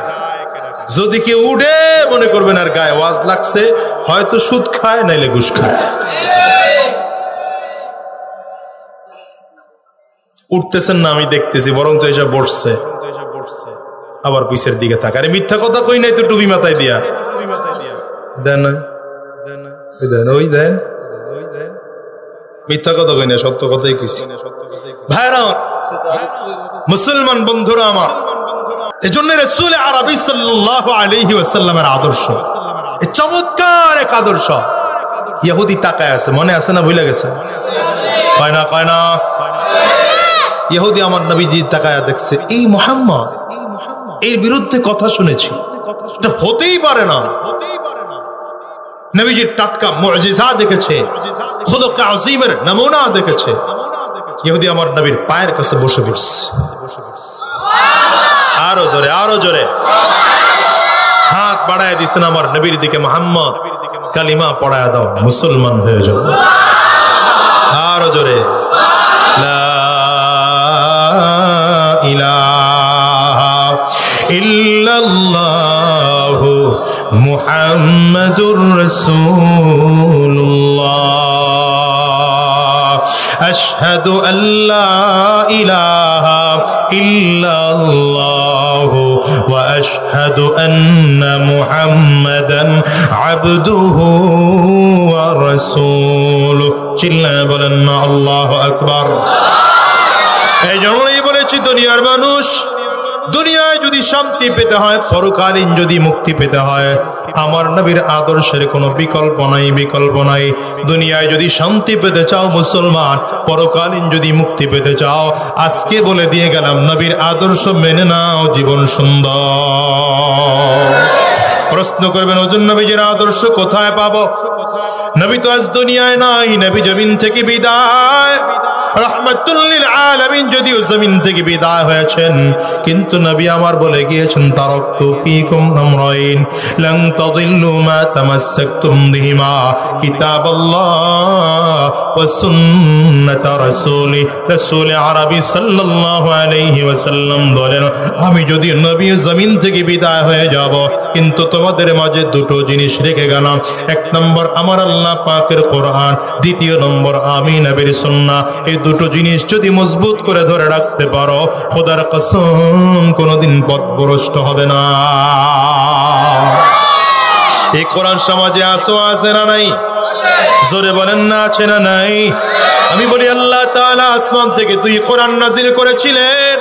যদি কেউ উঠে মনে করবেন আর গায়ে ওয়াজ লাগছে, হয়তো সুদ খায় নাইলে ঘুষ খায়। উঠতেছেন না আমি দেখতেছি, বরং তো এসব বসছে, আবার পিছের দিকে থাকে। আরে মিথ্যা কথা কই নাই তো, টুপি মাথায় দিয়া দেন, ওই দেন, মিথ্যা কথা কই না, সত্য কথাই কইছি। ভাইরা মুসলমান বন্ধুরা আমার, এজন্য রাসূল আরবী সাল্লাল্লাহু আলাইহি ওয়াসাল্লামের আদর্শ, চমৎকার এক আদর্শ। ইহুদি তাকায় আছে, মনে আছে না ভুলে গেছে? কয় না কয় না? ইহুদি আমার নবীজি তাকায়া দেখছে, এই মুহাম্মদ, এর বিরুদ্ধে কথা শুনেছি, এটা হতেই পারে না। নবীজির টাটকা মুজিজা দেখেছে, খুলুক আযীমের নমুনা দেখেছে। ইহুদি আমার নবীর পায়ের কাছে বসে পড়ছে। আরো জোরে, আরো জোরে হাত বাড়ায় দিছেন আমার নবীর দিকে, মুহাম্মদ কালিমা পড়ায় দাও, মুসলমান হয়ে যাও। আরো জোরে, লা ইলাহা ইল্লাল্লাহু মুহাম্মাদুর রাসূলুল্লাহ, আশহাদু আল্লা ইলাহা ইল্লাল্লাহু ওয়া আশহাদু আন্না মুহাম্মাদান আবদুহু ওয়া রাসূলুহু। চিল্লায়ে বলেন না আল্লাহু আকবার। এই জন্যই বলেছি, দুনিয়ার মানুষ, দুনিয়ায় যদি শান্তি পেতে হয়, পরকালীন যদি মুক্তি পেতে হয়, আমার নবীর আদর্শের কোনো বিকল্প নাই, বিকল্প নাই। দুনিয়ায় যদি শান্তি পেতে চাও মুসলমান, পরকালীন যদি মুক্তি পেতে চাও, আজকে বলে দিয়ে গেলাম, নবীর আদর্শ মেনে নাও, জীবন সুন্দর। প্রশ্ন করবেন, ওজন নবীজির আদর্শ কোথায় পাবো? নবী তো আজ দুনিয়ায় নাই, নবী জমিন থেকে বিদায়, রাহমাতুল লিল আলামিন যদিও জমিন থেকে বিদায় হয়েছেন, কিন্তু নবী আমার বলে গিয়েছেন তারাকতু ফীকুম আমরাইন লান তাদিল্লু মা তামাসসাকতুম বিহিমা কিতাবাল্লাহ ওয়া সুন্নাত রাসূল আরবি সাল্লাল্লাহু আলাইহি ওয়াসাল্লাম বলেন, আমি যদি নবী জমিন থেকে বিদায় হয়ে যাব, কিন্তু তোমাদের মাঝে দুটো জিনিস রেখে গেলাম। এক নম্বর আমার আল্লাহ পাকের কোরআন, দ্বিতীয় নম্বর আমি নবীর সুন্নাহ। এই দুটো জিনিস যদি মজবুত করে ধরে রাখতে পারো, খোদার কসম কোনোদিন পথভ্রষ্ট হবে না। এই কোরআন সমাজে আছে না নাই? জোরে বলেন না, আছে না নাই? আমি বলি আল্লাহ তাআলা আসমান থেকে দুই কোরআন নাজিল করেছিলেন।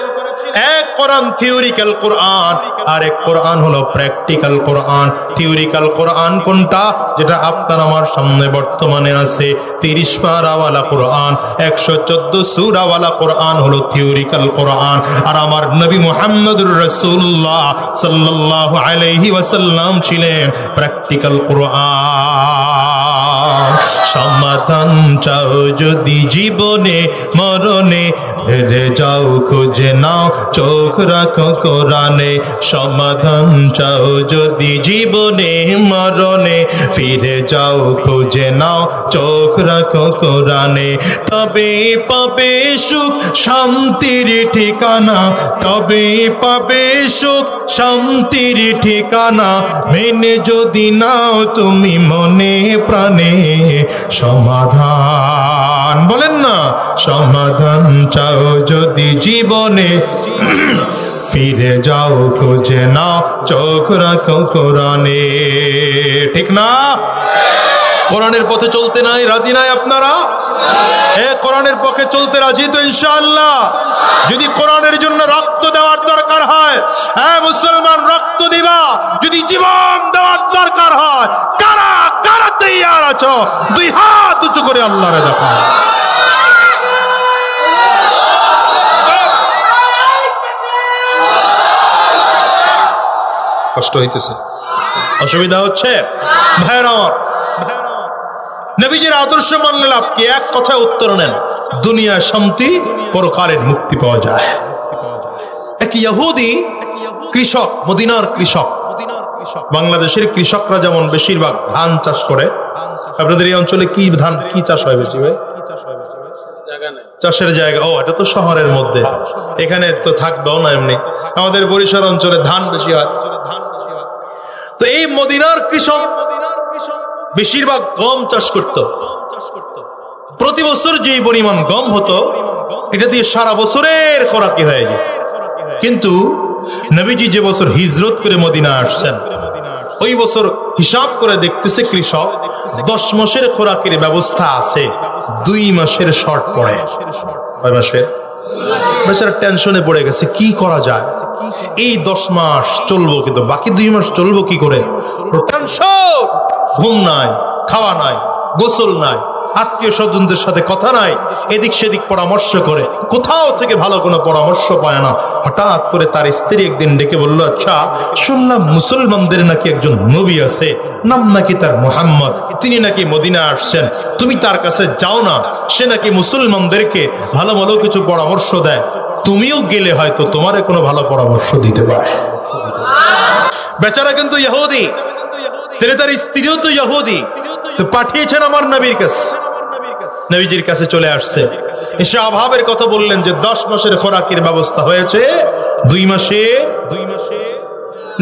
এক কোরআন থিওরিক্যাল কোরআন, আর এক কোরআন হলো প্র্যাকটিক্যাল কোরআন। থিওরিক্যাল কোরআন কোনটা? যেটা আপনার আমার সামনে বর্তমানে আছে, 30 পারাওয়ালা কোরআন, 114 সূরাওয়ালা কোরআন হলো থিওরিক্যাল কোরআন। আর আমার নবী মুহাম্মদুর রাসূলুল্লাহ সাল্লাল্লাহু আলাইহি ওয়াসাল্লাম ছিলেন প্র্যাকটিক্যাল কোরআন। সমাধান চাও যদি জীবনে মরণে, হেরে যাও খুঁজে নাও চোখ রাখো কোরআনে। সমাধান চাও যদি জীবনে মরণে, ফিরে যাও খুঁজে নাও চোখ রাখো কোরআনে। তবে পাবে সুখ শান্তির ঠিকানা, তবে পাবে সুখ শান্তির ঠিকানা। মেনে যদি নাও তুমি মনে প্রাণে সমাধান, বলেন না, সমাধান চাও যদি জীবনে, ফিরে যাও খুঁজে নাও চোখ রাখো কোরআনে। ঠিক না? কোরআনের পথে চলতে নাই রাজি নাই আপনারা? কোরআনের পক্ষে চলতে রাজি তো ইনশাআল্লাহ? যদি কোরআনের জন্য রক্ত দেওয়ার দরকার হয়, মুসলমান রক্ত দিবা। যদি জীবন দেওয়ার দরকার হয়, কারা কারা তৈয়ার আছো? দুই হাত উঁচু করে আল্লাহরে দেখা। কষ্ট হইতেছে, অসুবিধা হচ্ছে? ভাইরা আমার, নবীজির আদর্শ মানলে লাভ কি? এক কথায় উত্তর নেন, দুনিয়ায় শান্তি, পরকালের মুক্তি পাওয়া যায়। এক ইহুদি কৃষক, মদিনার কৃষক। বাংলাদেশের কৃষকরা যেমন বেশিরভাগ ধান চাষ করে, আপনাদের এই অঞ্চলে কি ধান, কি চাষ হয় বেশি? ভাই চাষের জায়গা, ও এটা তো শহরের মধ্যে, এখানে তো থাকবেও না এমনি। আমাদের বরিশাল অঞ্চলে ধান বেশি হয়। তো এই মদিনার কৃষক বেশিরভাগ গম চাষ করত। প্রতি বছর যে পরিমাণ গম হতো, এটা দিয়ে সারা বছরের খোরাকি হয়ে যেত। কিন্তু নবীজি যে বছর হিজরত করে মদিনা আসছেন, ওই বছর হিসাব করে দেখতেছে কৃষক 10 মাসের খোরাকের ব্যবস্থা আছে, 2 মাসের শর্ট পড়ে। 6 মাসের বেচারা টেনশনে পড়ে গেছে, কি করা যায়? এই 10 মাস চলবো, কিন্তু বাকি 2 মাস চলবো কি করে? টেনশন, ঘুম নাই, খাওয়া নাই, গোসল নাই, আত্মীয় স্বজনদের সাথে কথা নাই, এদিক সেদিক পরামর্শ করে, কোথাও থেকে ভালো কোনো পরামর্শ পায় না। হঠাৎ করে তার স্ত্রী একদিন ডেকে বলল, আচ্ছা শুনলাম মুসলমানদের নাকি একজন নবী আছে, নাম নাকি তার মুহাম্মদ, তিনি নাকি মদিনা আসছেন, তুমি তার কাছে যাও না, সে নাকি মুসলমানদেরকে ভালো ভালো কিছু পরামর্শ দেয়, তুমিও গেলে হয়তো তোমারে কোনো ভালো পরামর্শ দিতে পারে। বেচারা কিন্তু ইহুদি, তার স্ত্রীও তো ইহুদি, তো পাঠিয়েছেন আমার নবীর কাছে। নবীজির কাছে চলে আসছে, এসে অভাবের কথা বললেন যে 10 মাসের খোরাকের ব্যবস্থা হয়েছে, 2 মাসে।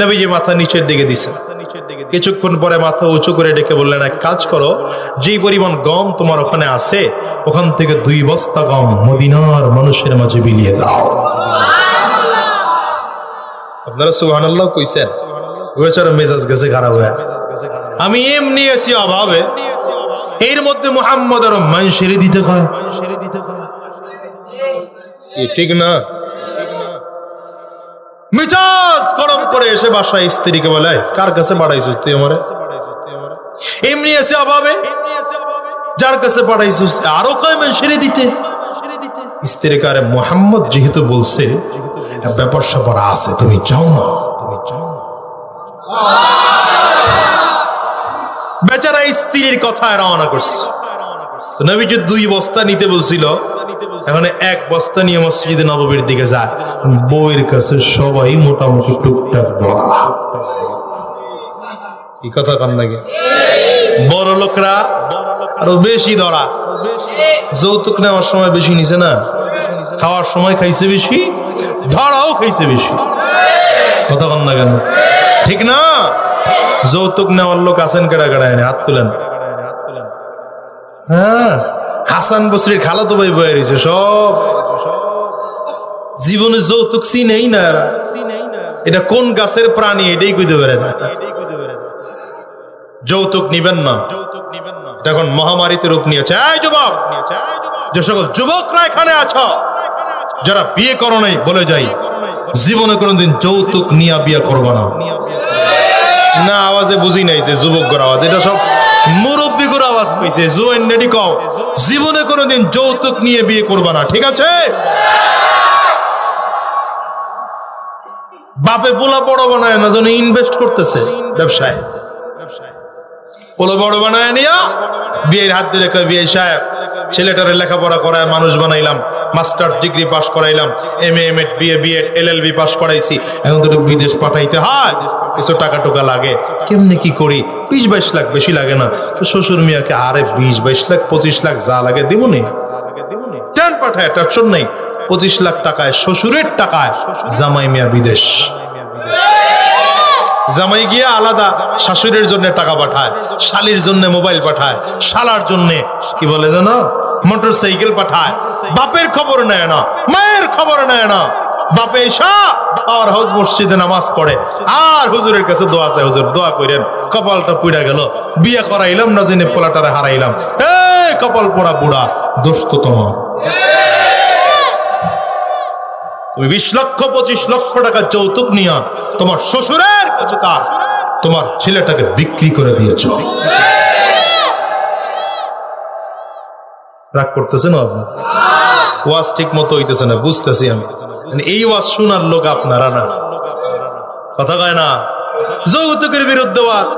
নবীজি মাথা নিচের দিকে দিছেন। কিছুক্ষণ পরে মাথা উঁচু করে ডেকে বললেন, এক কাজ করো, যে পরিমাণ গম তোমার ওখানে আছে, ওখান থেকে 2 বস্তা গম মদিনার মানুষের মাঝে বিলিয়ে দাও। আপনারা সুবহানাল্লাহ কইছেন? বেচারা মেজাজ গেছে খারাপ হয়ে। আমি এমনি আছি অভাবে, এর মধ্যে মুহাম্মদ আর মানুষের দিতে কয়, ঠিক না? মেজাজ গরম করে এসে বাসায় স্ত্রীকে বলে, কার কাছে পাঠাইছিস তুই আমারে? এমনি আছে অভাবে, যার কাছে পাঠাইছিস আরো কয় মানুষের দিতে। স্ত্রীকে, আরে মুহাম্মদ যেহেতু বলছে ব্যাপার স্যাপার আছে, তুমি যাও না, তুমি যাও না। বেচারা স্ত্রীর কথায় রওনা করছে। নবীজি 2 বস্তা নিতে বলছিল, এখন 1 বস্তা নিয়ে মসজিদে নববীর দিকে যায়। বউয়ের কাছে সবাই মোটামুটি টুকটাক ধরা। এই কথা কান লাগে, বড় লোকরা আরো বেশি ধরা। যৌতুক নেওয়ার সময় বেশি নিছে না, খাওয়ার সময় খাইছে বেশি, ধরাও খাইছে বেশি। কথা কান না কেন? ঠিক না? যৌতুক নেওয়ার লোক আছেন কেডা কেডা? এনে হাত তুলেন। হ্যাঁ, হাসান বসরির খালাতো ভাই বয়ে রয়েছে সব। জীবনে যৌতুক চিনেই না এরা। এটা কোন গাছের প্রাণী এটাই কইতে পারে না। যৌতুক নিবেন না, এটা এখন মহামারীতে রূপ নিয়েছে। এই যুবক, যে সকল যুবকরা এখানে আছো, যারা বিয়ে করো নাই, বলে যাই, জীবনে কোনোদিন যৌতুক নিয়ে বিয়ে করবো না। না, আওয়াজে বুঝি নাই যে যুবকদের আওয়াজ, এটা সব মুরব্বীগুর আওয়াজ পাইছে। জোয়েন নেডি কও, জীবনে কোনোদিন যৌতুক নিয়ে বিয়ে করবা না, ঠিক আছে? বাপে পোলা বড় বানায় না, জন্য ইনভেস্ট করতেছে ব্যবসায়। পোলা বড় বানায় নিয়া বিয়ের হাত ধরে কয়, বিয়ে সাহেব ছেলেটারে লেখাপড়া করায় মানুষ বানাইলাম, মাস্টার ডিগ্রি পাস করাইলাম, MA MA B Ed LLB pass করাইছি, এখন তো বিদেশ পাঠাইতে হয়, কিছু টাকা টুকা লাগে, কেমনে কি করি? 20-22 লাখ, বেশি লাগে না? তো শ্বশুর মিয়াকে, আরে 20-22 লাখ 25 লাখ যা লাগে দিবনি, ট্রেন পাঠায়, টেনশন নেই। 25 লাখ টাকায়, শ্বশুরের টাকায় জামাই মিয়া বিদেশ। জামাই গিয়া আলাদা শাশুড়ির জন্য টাকা পাঠায়, শালির জন্য মোবাইল পাঠায়, শালার জন্য কি বলে জানো, মোটর সাইকেল পাঠায়। বাপের খবর নেয় না, মায়ের খবর নেয় না। বাপে এসা পাওয়ার হাউস মসজিদে নামাজ পড়ে আর হুজুরের কাছে দোয়া চায়, হুজুর দোয়া করেন, কপালটা পুড়া গেল, বিয়ে করাইলাম না জেনে পোলাটারে হারাইলাম। এই কপাল পোড়া বুড়া, দোষ তো তোমার। তুমি 20 লক্ষ 25 লক্ষ টাকা যৌতুক নিয়া তোমার শ্বশুরের কাছে তার তোমার ছেলেটাকে বিক্রি করে দিয়েছ। রাগ করতেছেন আপনার? ওয়াজ ঠিক মতো হইতেছে না, বুঝতেছি আমি। এই ওয়াজ শোনার লোক আপনারা না, কথা কয় না। যৌতুকের বিরুদ্ধে ওয়াজ,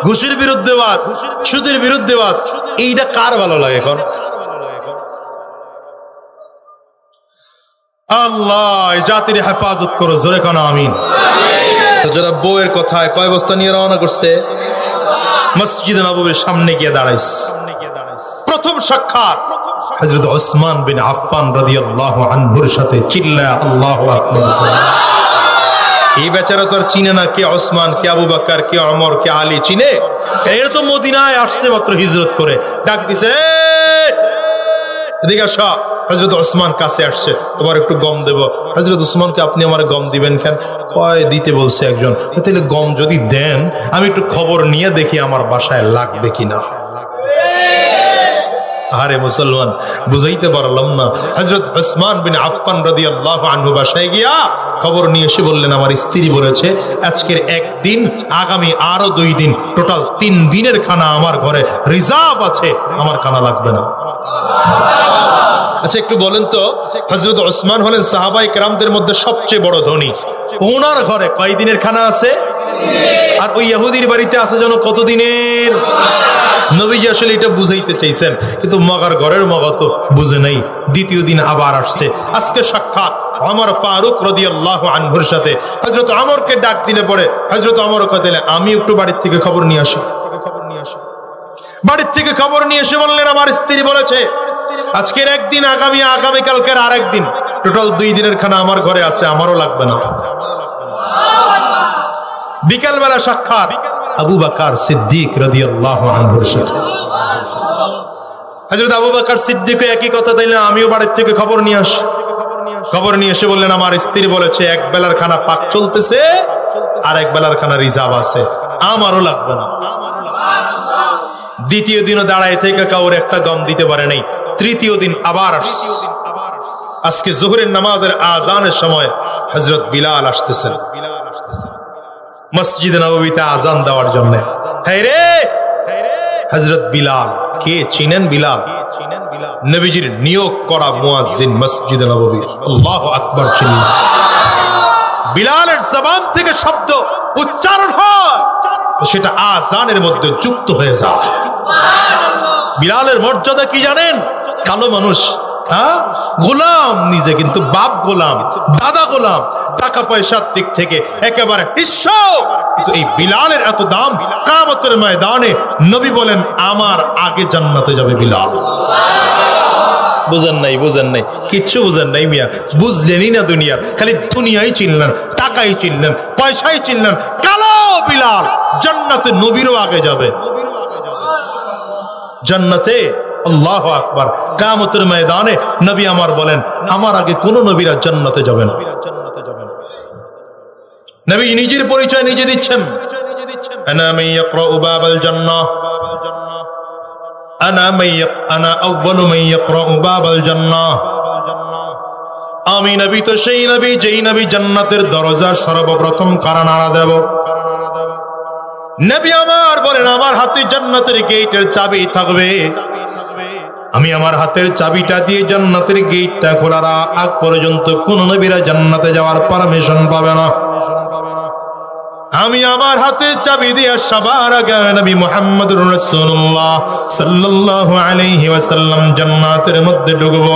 ঘুষের বিরুদ্ধে ওয়াজ, সুদের বিরুদ্ধে ওয়াজ, এইটা কার ভালো লাগে এখন? আল্লাহ জাতির হেফাজত করো, জোরে কানা আমিন। তো যারা বউয়ের কথায় কয় বস্তা নিয়ে রওনা করছে, মসজিদে নববীর সামনে গিয়ে দাঁড়াইছে। প্রথম সাক্ষাৎ হযরত ওসমান বিন আফফান রাদিয়াল্লাহু আনহুর সাথে, চিল্লায়া আল্লাহু আকবার। এই বেচারা তো আর চিনে না কে ওসমান, কে আবু বকর, কে ওমর, কে আলী, চিনে? এরা তো মদিনায় আসছে মাত্র হিজরত করে। ডাক দিছে, এদিকে আসো। হযরত ওসমান কাছে আসছে, তোমার একটু গম দেব। হযরত ওসমানকে, আপনি আমার গম দিবেন কেন? কয় দিতে বলছে একজন। তাহলে গম যদি দেন, আমি একটু খবর নিয়ে দেখি আমার বাসায় লাগবে কিনা। আরে মুসলমান, বুঝাইতে পারলাম না। হযরত ওসমান বিন আফফান রাদিয়াল্লাহু আনহু বাসায় গিয়া খবর নিয়ে এসে বললেন, আমার স্ত্রী বলেছে আজকের একদিন, আগামী আরো 2 দিন, টোটাল 3 দিনের খানা আমার ঘরে রিজার্ভ আছে, আমার খানা লাগবে না। আচ্ছা একটু বলেন তো, হযরত ওসমান হলেন সাহাবায়ে কেরামদের মধ্যে সবচেয়ে বড় ধনী। ওনার ঘরে কয় দিনের খানা আছে? আর ওই ইহুদির বাড়িতে আছে যেন কত দিনের? নবীজি আসলে এটা বুঝাইতে চাইছেন, কিন্তু মগার ঘরের মগা তো বুঝে নাই। দ্বিতীয় দিন আবার আসছে। আজকে সাক্ষাৎ ওমর ফারুক রাদিয়াল্লাহু আনহুর সাথে। হযরত ওমরকে ডাক দিলে পরে হযরত ওমর কইলেন, আমি একটু বাড়ির থেকে খবর নিয়ে আসি। বাড়ির থেকে খবর নিয়ে এসে বললেন, আমার স্ত্রী বলেছে আজকের একদিন, আগামীকালকের আরেক দিন, টোটাল 2 দিনের খানা আমার ঘরে আছে, আমারও লাগবে না। বিকালবেলা সাক্ষাৎ আবু বকর সিদ্দিক রাদিয়াল্লাহু আনহুর সাথে। হযরত আবু বকর সিদ্দিক একই কথা দিলেন, আমিও বাড়ির থেকে খবর নিয়ে আসি। খবর নিয়ে এসে বললেন, আমার স্ত্রী বলেছে এক বেলার খানা পাক চলতেছে, আর এক বেলার খানা রিজার্ভ আছে, আমারও লাগবে না। দ্বিতীয় দিনও দাঁড়ায় থেকে কাউর একটা গম দিতে পারে নাই। তৃতীয় দিন আবার আসছে। আজকে জোহরের নামাজের আজানের সময় হযরত বিলাল আসতেছেন মসজিদে নববীতে আজান দেওয়ার জন্য। হ্যাঁ রে, হযরত বিলাল। কে চিনেন বিলাল? নবীজির নিয়োগ করা মুয়াজ্জিন মসজিদে নববীর। আল্লাহু আকবার। চিল্লা। বিলালের জবান থেকে শব্দ উচ্চারণ হয়, সেটা আযানের মধ্যে যুক্ত হয়ে যায়। বিলালের মর্যাদা কি জানেন? কালো মানুষ, হ্যাঁ, গোলাম নিজে, কিন্তু বাপ গোলাম, দাদা গোলাম, টাকা পয়সার দিক থেকে একেবারে নিঃস্ব। এই বিলালের এত দাম, কিয়ামতের ময়দানে নবী বলেন আমার আগে জান্নাতে যাবে বিলাল। বুঝেন নাই, কিচ্ছু বুঝেন নাই মিয়া, বুঝলেনই না দুনিয়ার, খালি দুনিয়াই চিনলেন, টাকাই চিনলেন, পয়সাই চিনলেন। কালো বিলাল জান্নাতে নবীরও আগে যাবে জান্নাতে। আল্লাহু আকবার। কিয়ামতের ময়দানে নবী আমার বলেন আমার আগে কোন নবীরা জান্নাতে যাবে না। নবী নিজের পরিচয় নিজে দিচ্ছেন, আনা মান ইয়াকরাউ বাবাল জান্নাহ, আনা আউয়ালু মান ইয়াকরাউ বাবাল জান্নাহ। আমি নবী তো সেই নবী যেই নবী জান্নাতের দরজা সর্বপ্রথম কারা নাড়া দেব। নবী আমার বলেন আমার হাতে জান্নাতের গেটের চাবি থাকবে, আমি আমার হাতের চাবিটা দিয়ে জান্নাতের গেটটা খোলার আগ পর্যন্ত কোন নবীরা জান্নাতে যাওয়ার পারমিশন পাবে না। আমি আমার হাতের চাবি দিয়ে সবার আগে নবী মুহাম্মদুর রাসূলুল্লাহ সাল্লাল্লাহু আলাইহি ওয়াসাল্লাম জান্নাতের মধ্যে ঢুকবো।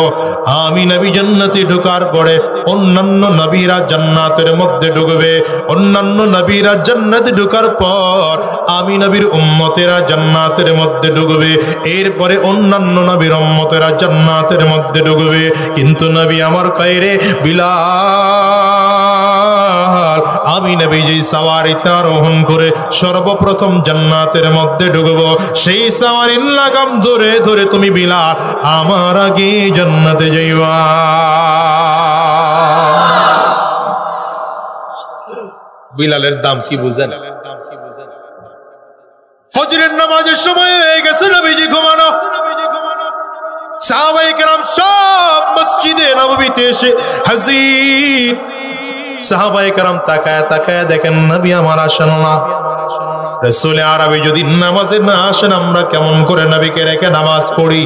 আমি নবী জান্নাতে ঢোকার পরে অন্যান্য নবীরা জান্নাতের মধ্যে ঢুকবে, অন্যান্য নবীরা জান্নাতে ঢোকার পর আমি নবীর উম্মতেরা জান্নাতের মধ্যে ঢুকবে, এরপরে অন্যান্য নবীর উম্মতেরা জান্নাতের মধ্যে ঢুকবে। কিন্তু নবী আমার কইরে বিলাল, আমি নবী যে সাওয়ারিতে আরোহণ করে সর্বপ্রথম জান্নাতের মধ্যে ঢুকবো, সেই সাওয়ারির লাগাম ধরে ধরে তুমি বিলাল আমার আগে জান্নাতে যাইবা। বিলালের দাম কি বুঝেন? ফজরের নামাজের সময় হয়ে গেছে, নবীজি ঘুমানো, সাহাবায়ে কেরাম সব মসজিদে নববীতে এসে হাজির। সাহাবায়ে কেরাম তাকায় তাকায় দেখেন নবী আমার আসেন না। রাসূল আরবি যদি নামাজে না আসেন আমরা কেমন করে নবীকে রেখে নামাজ পড়ি?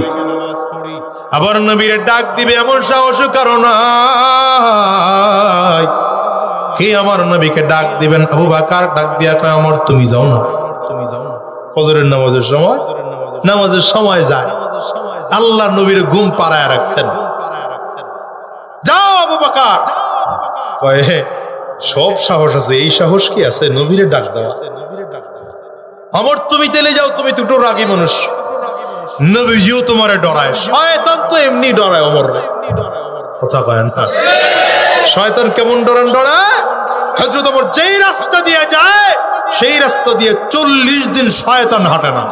আবার নবীর ডাক দিবে এমন সাহসও কারো নাই। কে আমার নবীকে ডাক দিবেন? আবু বকর ডাক দিয়া কয় আমার তুমি যাও না, তুমি যাও না। ফজরের নামাজের সময় যায়, আল্লাহর নবীর ঘুম পাড়ায় রাখছেন, যাও আবু বকর। কয় সব সাহস আছে, এই সাহস কি আছে নবীরে ডাক দেওয়া? আমার তুমি তেলে যাও, তুমি দুটো রাগী মানুষ। নবীজিও তোমারে ডরায়, শয়তান তো এমনি ডরায় ওমরে। কথা কয় না, শয়তান কেমন ডরায়? হযরত ওমর যেই রাস্তা দিয়ে যায় সেই রাস্তা দিয়ে 40 দিন শয়তান হাঁটে না।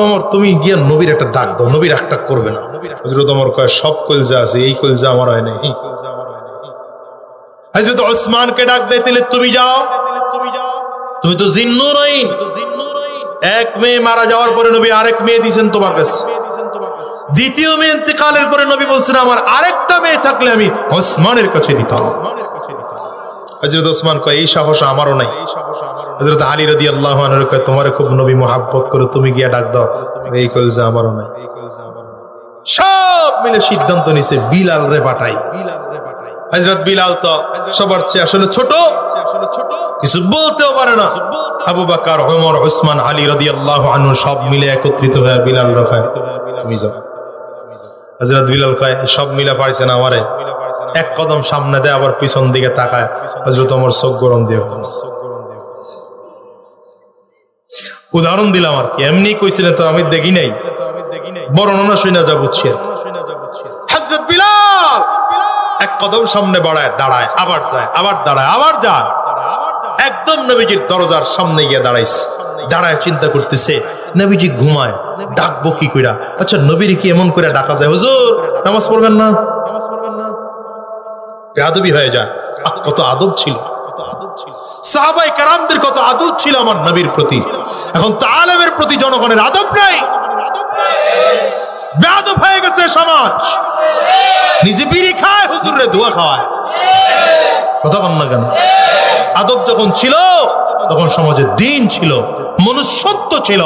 ওমর তুমি গিয়ে নবীর একটা ডাক দাও, নবীর একটা করবে না। হযরত ওমর কয় সব কলজা আছে, এই কলজা আমার হয় নাই। হযরত ওসমানকে ডাক দেয়, তাহলে তুমি যাও, তুমি তো জিন্নুরাইন। এক মেয়ে মারা যাওয়ার পরে নবী আরেক মেয়ে দিয়েছেন তোমার কাছে। দ্বিতীয় মেয়ে ইন্তেকালের পরে নবী বলছেন আমার আরেকটা মেয়ে থাকলে আমি ওসমানের কাছে দিতাম। হযরত ওসমান কয় এই সাহস আমারও নাই। হযরত আলী রাদিয়াল্লাহু আনহু কয় তোমারে খুব নবী মহব্বত করে, তুমি গিয়া ডাক দাও, এই কলজা আমারও নাই। সব মিলে সিদ্ধান্ত নিছে বিলাল রে পাঠাই। হযরত বিলাল তো সবার চেয়ে আসলে ছোট, কিছু বলতেও পারে না। আবু বকর, ওমর, ওসমান, আলী রাদিয়াল্লাহু আনহু সব মিলে একত্রিত হয়ে বিলাল রাখায় তুমি যাও। হযরত বিলাল কয় সব মিলে পারছে না আমারে। এক কদম সামনে দেয়, আবার পিছন দিকে তাকায়। হযরত ওমর চোখ গরম দিয়ে উদাহরণ দিলাম আর কি, এমনি কইছিলেন তো আমি দেখি নাই, বর্ণনা শুনে যা বুঝছি। হযরত বিলাল এক কদম সামনে বাড়ায়, দাঁড়ায়, আবার যায়, আবার দাঁড়ায়, আবার যায়, একদম নবীজির দরজার সামনে গিয়ে দাঁড়াইছে। দাঁড়ায় চিন্তা করতেছে নবীজি ঘুমায়, ডাকবো কি কইরা? আচ্ছা নবীর কি এমন করে ডাকা যায়? হুজুর নামাজ পড়বেন না? বেয়াদবি হয়ে যায়। কত আদব ছিল, সাহাবায়ে কেরামদের কত আদব ছিল আমার নবীর প্রতি। এখন তো আলেমের প্রতি জনগণের আদব নাই, বেয়াদব হয়ে গেছে সমাজ। নিজে বিড়ি খায়, হুজুরে দোয়া খাওয়ায়। কথা বল না কেন? আদব যখন ছিল তখন সমাজে দিন ছিল, মনুষ্যত্ব ছিল।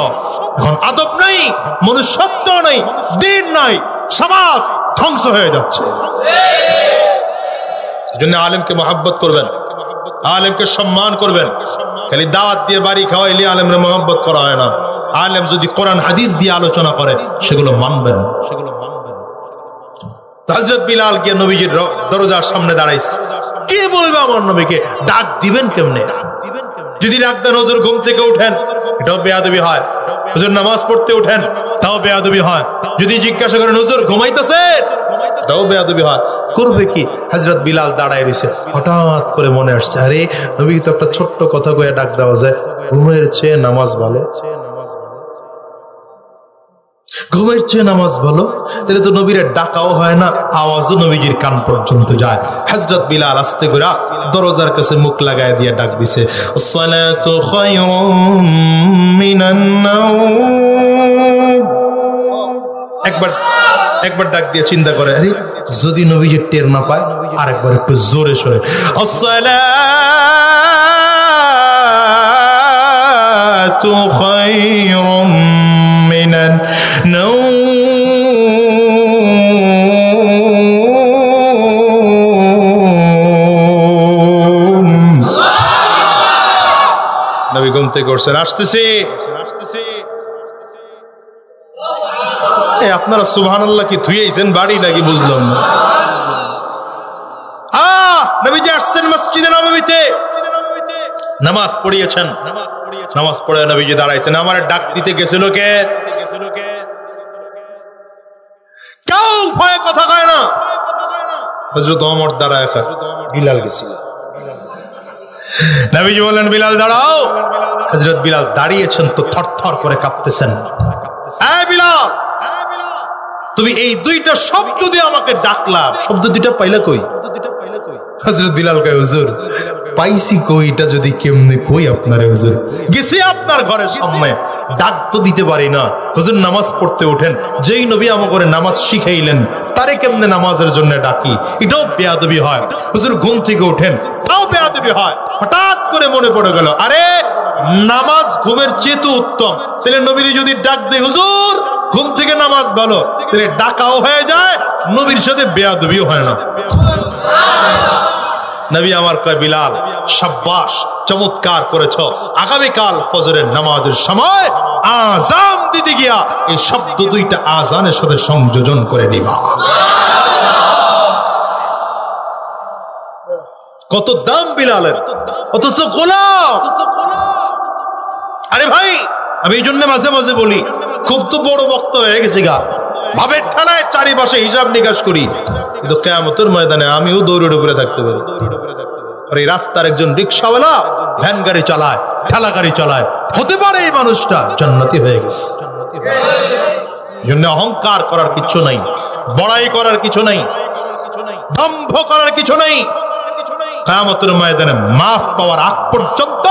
এখন আদব নাই, মনুষ্যত্ব নাই, দিন নাই, সমাজ ধ্বংস হয়ে যাচ্ছে। এজন্য আলেমকে মহব্বত করবেন, আলেমকে সম্মান করবেন। খালি দাওয়াত দিয়ে বাড়ি খাওয়াইলে আলেমরে মহব্বত করা হয় না। আলেম যদি কোরআন হাদিস দিয়ে আলোচনা করে সেগুলো মানবেন। হযরত বিলাল গিয়ে নবীজির দরজার সামনে দাঁড়াইছে। কে বলবে আমার নবীকে? ডাক দিবেন কেমনে? যদি ডাক দেন হুজুর ঘুম থেকে উঠেন, এটাও বেয়াদবি হয়। হুজুর নামাজ পড়তে উঠেন, তাও বেয়াদবি হয়। যদি জিজ্ঞাসা করেন হুজুর ঘুমাইতেছেন, তাও বেয়াদবি হয়। করবে কি? হযরত বিলাল দাঁড়ায় রয়েছে। হঠাৎ করে মনে আসছে, আরে নবীকে তো একটা ছোট্ট কথা কয়ে ডাক দেওয়া যায়, ঘুমের চেয়ে নামাজ ভালো। ঘুমের চেয়ে নামাজ ভালো, তাহলে তো নবীর ডাকাও হয় না, আওয়াজও নবীজির কান পর্যন্ত যায়। হযরত বিলাল আস্তে করে দরজার কাছে মুখ লাগায় দিয়ে ডাক দিছে, আসসালাতু খায়রুম মিনান নাওম। একবার ডাক দিয়ে চিন্তা করে, আরে যদি নবীজি টের না পায়, আরেকবার একটু জোরে সরে, আসসালাতু খায়রুম মিনান নাওম। নবী ঘুম থেকে উঠছেন, আসতেছি। আপনারা সুবহানাল্লাহ কি ধুইয়েছেন বাড়ি নাকি বুঝলাম না। নবীজি আসছেন মসজিদে নববীতে, নামাজ পড়িয়েছেন। নামাজ পড়ে নবীজি দাঁড়াইছেন। আমার ডাক দিতে গেছিল কে? কেউ ভয়ে কথা কয় না। হযরত ওমর দাঁড়ায়, বিলাল গেছিল। নবীজি বললেন, বিলাল দাঁড়াও। হযরত বিলাল দাঁড়িয়েছেন তো থরথর করে কাঁপতেছেন। এই বিলাল, তুমি এই দুইটা শব্দ দিয়ে আমাকে ডাকলা, শব্দ দুইটা পাইলা কই? হযরত বিলাল কয়, হুজুর পাইছি কই, এটা যদি কেমনে কই আপনারে হুজুর? গেছি আপনার ঘরের সামনে, ডাক তো দিতে পারি না। হুজুর নামাজ পড়তে ওঠেন, যেই নবী আমাকে নামাজ শিখাইলেন তারে কেমনে নামাজের জন্য ডাকি? এটাও বেয়াদবি হয়। হুজুর ঘুম থেকে ওঠেন, তাও বেয়াদবি হয়। হঠাৎ করে মনে পড়ে গেল, আরে নামাজ ঘুমের চেয়ে তো উত্তম। তাহলে নবীর যদি ডাক দেয় হুজুর ঘুম থেকে নামাজ ভালো, তাহলে ডাকাও হয়ে যায়, নবীর সাথে বেয়াদবিও হয় না। নবী আমার কয়, বিলাল শাব্বাস, চমৎকার করেছো। আগামীকাল ফজরের নামাজের সময় আযান দিতে গিয়া এই শব্দ দুইটা আযানের সাথে সংযোজন করে নিবা। কত দাম বিলালের, অথচ গোলাম। আরে ভাই, আমি এই জন্য মাঝে মাঝে বলি, খুব তো বড় বক্তা হয়ে গেছি গা, ভাবের ঠেলায় চারিপাশে হিসাব নিকাশ করি, কিন্তু কিয়ামতের ময়দানে আমিও দৌড়ের উপরে থাকতে পারি। আর এই রাস্তার একজন রিক্সাওয়ালা ভ্যান গাড়ি চালায়, ঠেলা গাড়ি চালায়, হতে পারে এই মানুষটা জান্নাতি হয়ে গেছে। অহংকার করার কিছু নাই, বড়াই করার কিছু নাই, দম্ভ করার কিছু নাই। কিয়ামতের ময়দানে মাফ পাওয়ার আগ পর্যন্ত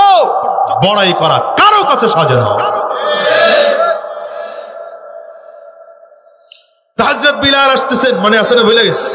বড়াই করা কারো কাছে সাজে না। হযরত বিলাল আসতেছেন, মনে আছে না? ভুলে গেছে।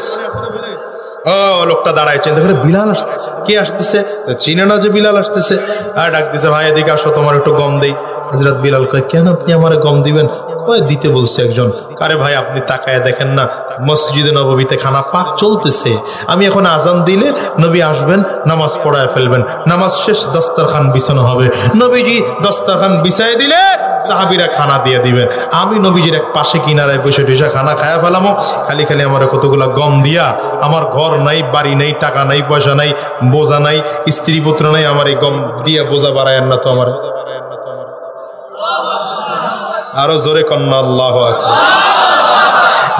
ও লোকটা দাঁড়াইছেন, দেখে বিলাল আসছে। কে আসতেছে? চিনে না যে বিলাল আসতেছে। আর ডাক দিছে, ভাই এদিকে আসো, তোমার একটু গম দেই। হযরত বিলাল কয়, কেন আপনি আমারে গম দিবেন? ওই দিতে বলছে একজন। আরে ভাই আপনি তাকায় দেখেন না, মসজিদে নববীতে খানা পাক চলতেছে। আমি এখন আজান দিলে নবী আসবেন, নামাজ পড়ায় ফেলবেন, নামাজ শেষ দস্তরখান বিছানো হবে। নবীজি দস্তরখান বিছায় দিলে সাহাবীরা খানা দিয়ে দিবে। আমি নবীজির এক পাশে কিনারায় বসে বসে খানা খায়া ফেলামো। খালি খালি আমার কতগুলা গম দিয়া, আমার ঘর নাই, বাড়ি নাই, টাকা নাই, পয়সা নাই, বোঝা নাই, স্ত্রী পুত্র নাই, আমার এই গম দিয়া বোঝা বাড়ায়েন না তো আমার। আরো জোরে কন্যা আল্লাহু আকবার।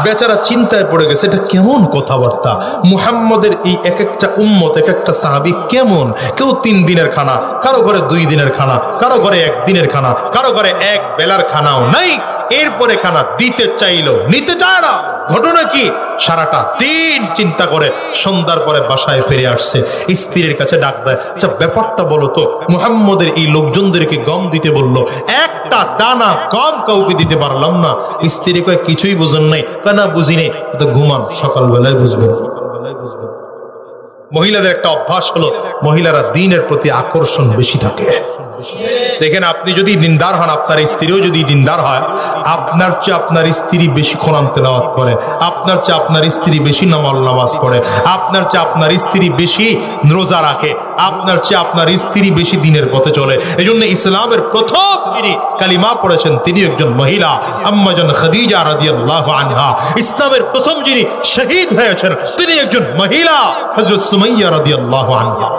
বেচারা চিন্তায় পড়ে গেছে, এটা কেমন কথাবার্তা? মুহাম্মদের এই এক একটা উম্মত, এক একটা সাহাবী কেমন? কেউ 3 দিনের খানা, কারো ঘরে 2 দিনের খানা, কারো ঘরে 1 দিনের খানা, কারো ঘরে 1 বেলার খানাও নাই। এরপরে খানা দিতে চাইলো, নিতে চায় না। ঘটনা কি? সারাটা দিন চিন্তা করে সন্ধ্যার পরে বাসায় ফিরে আসছে, স্ত্রীর কাছে ডাক দেয়, আচ্ছা ব্যাপারটা বলো তো, মুহাম্মদের এই লোকজনদেরকে গম দিতে বললো, একটা দানা গম কাউকে দিতে পারলাম না। স্ত্রী কয়, কিছুই বুঝেন নাই? কেন বুঝি নেই? তো ঘুমান, সকালবেলায় বুঝবেন। মহিলাদের একটা অভ্যাস হলো, মহিলারা দিনের প্রতি আকর্ষণ বেশি থাকে। দেখেন, আপনি যদি দিনদার হন, আপনার স্ত্রীও যদি দিনদার হয়, আপনার চেয়ে আপনার স্ত্রী বেশি কোরআন তেলাওয়াত করে, আপনার চেয়ে আপনার স্ত্রী বেশি নামাজ পড়ে, আপনার চেয়ে আপনার স্ত্রী বেশি রোজা রাখে, আপনার চেয়ে আপনার স্ত্রী বেশি দিনের পথে চলে। এই জন্য ইসলামের প্রথম যিনি কালিমা পড়েছেন তিনি একজন মহিলা, আম্মা জান খাদিজা রাদিয়াল্লাহু আনহা। ইসলামের প্রথম যিনি শহীদ হয়েছেন তিনি একজন মহিলা, হযরত সুমাইয়া রাদিয়াল্লাহু আনহা।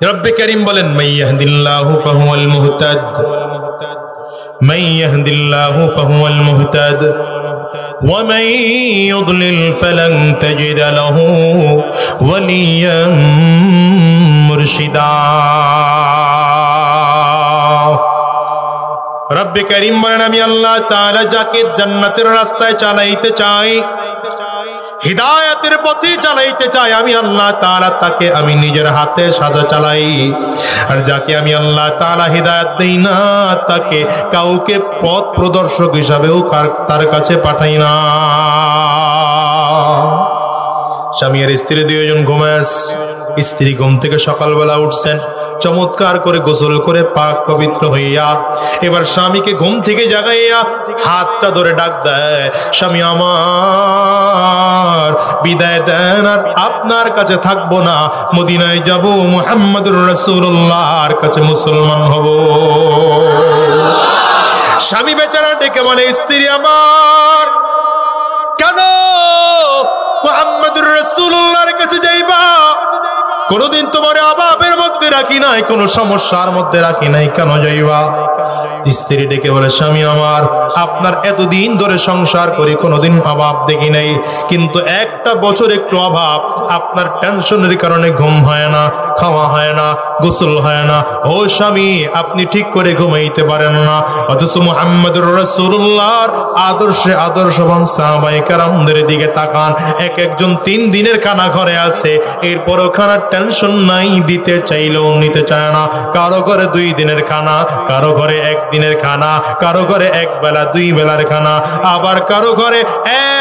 রব্বে কারীম বলেন, মাইয়াহদিল্লাহু ফাহুয়াল মুহতাদ, মাইয়াহদিল্লাহু ফাহুয়াল মুহতাদ ওয়া মান ইউদ্লিল ফালান তাজিদ লাহু ওয়ালিয়াম মুরশিদা। রব্বে কারীম বলেন, আমি আল্লাহ তাআলা যাকে জান্নাতের রাস্তায় চালাইতে চাই, হিদায়াতের পথে চালাইতে চাই, আমি আল্লাহ তাআলা তাকে আমি নিজের হাতে সাজা চালাই। আর যাকে আমি আল্লাহ তাআলা হিদায়াত দেই না, তাকে কাউকে পথ প্রদর্শক হিসাবেও তার কাছে পাঠাই না। স্বামী আর স্ত্রী দুইজন ঘুমাস, স্ত্রী ঘুম থেকে সকালবেলা উঠছেন, চমৎকার করে গোসল করে পাক পবিত্র হইয়া এবার স্বামীকে ঘুম থেকে জাগাইয়া হাতটা ধরে ডাক দেয়, স্বামী আমার বিদায় দেন, আর আপনার কাছে থাকবো না, মদিনায় যাব, মুহাম্মদুর রাসূলুল্লাহর কাছে মুসলমান হব। স্বামী বেচারা ডেকে বলে, স্ত্রী আমার কেন মুহাম্মদুর রাসূলুল্লাহর কাছে যাইবা? কোনদিন তোমার অভাবের মধ্যে রাখি নাই, কোন সমস্যার মধ্যে রাখি নাই, কেন যাইবা? স্ত্রী ডেকে বলে, স্বামী আমার আপনার এতদিন ধরে সংসার করি, কোনোদিন অভাব দেখি নাই, কিন্তু একটা বছর একটু অভাব, আপনার টেনশনের কারণে ঘুম হয় না, খাওয়া হয় না, গোসল হয় না। ও স্বামী, আপনি ঠিক করে ঘুমাইতে পারেন না, অথচ মুহাম্মদুর রাসূলুল্লাহর আদর্শে আদর্শবান সাহাবায়ে কেরামদের দিকে তাকান, এক একজন 3 দিনের খানা ঘরে আছে, এরপরও খানার টেনশন নাই, দিতে চাইলেও নিতে চায় না। কারো ঘরে 2 দিনের খানা, কারো ঘরে 1 দিনের খানা, কারো ঘরে 1 বেলা 2 বেলার খানা, আবার কারো ঘরে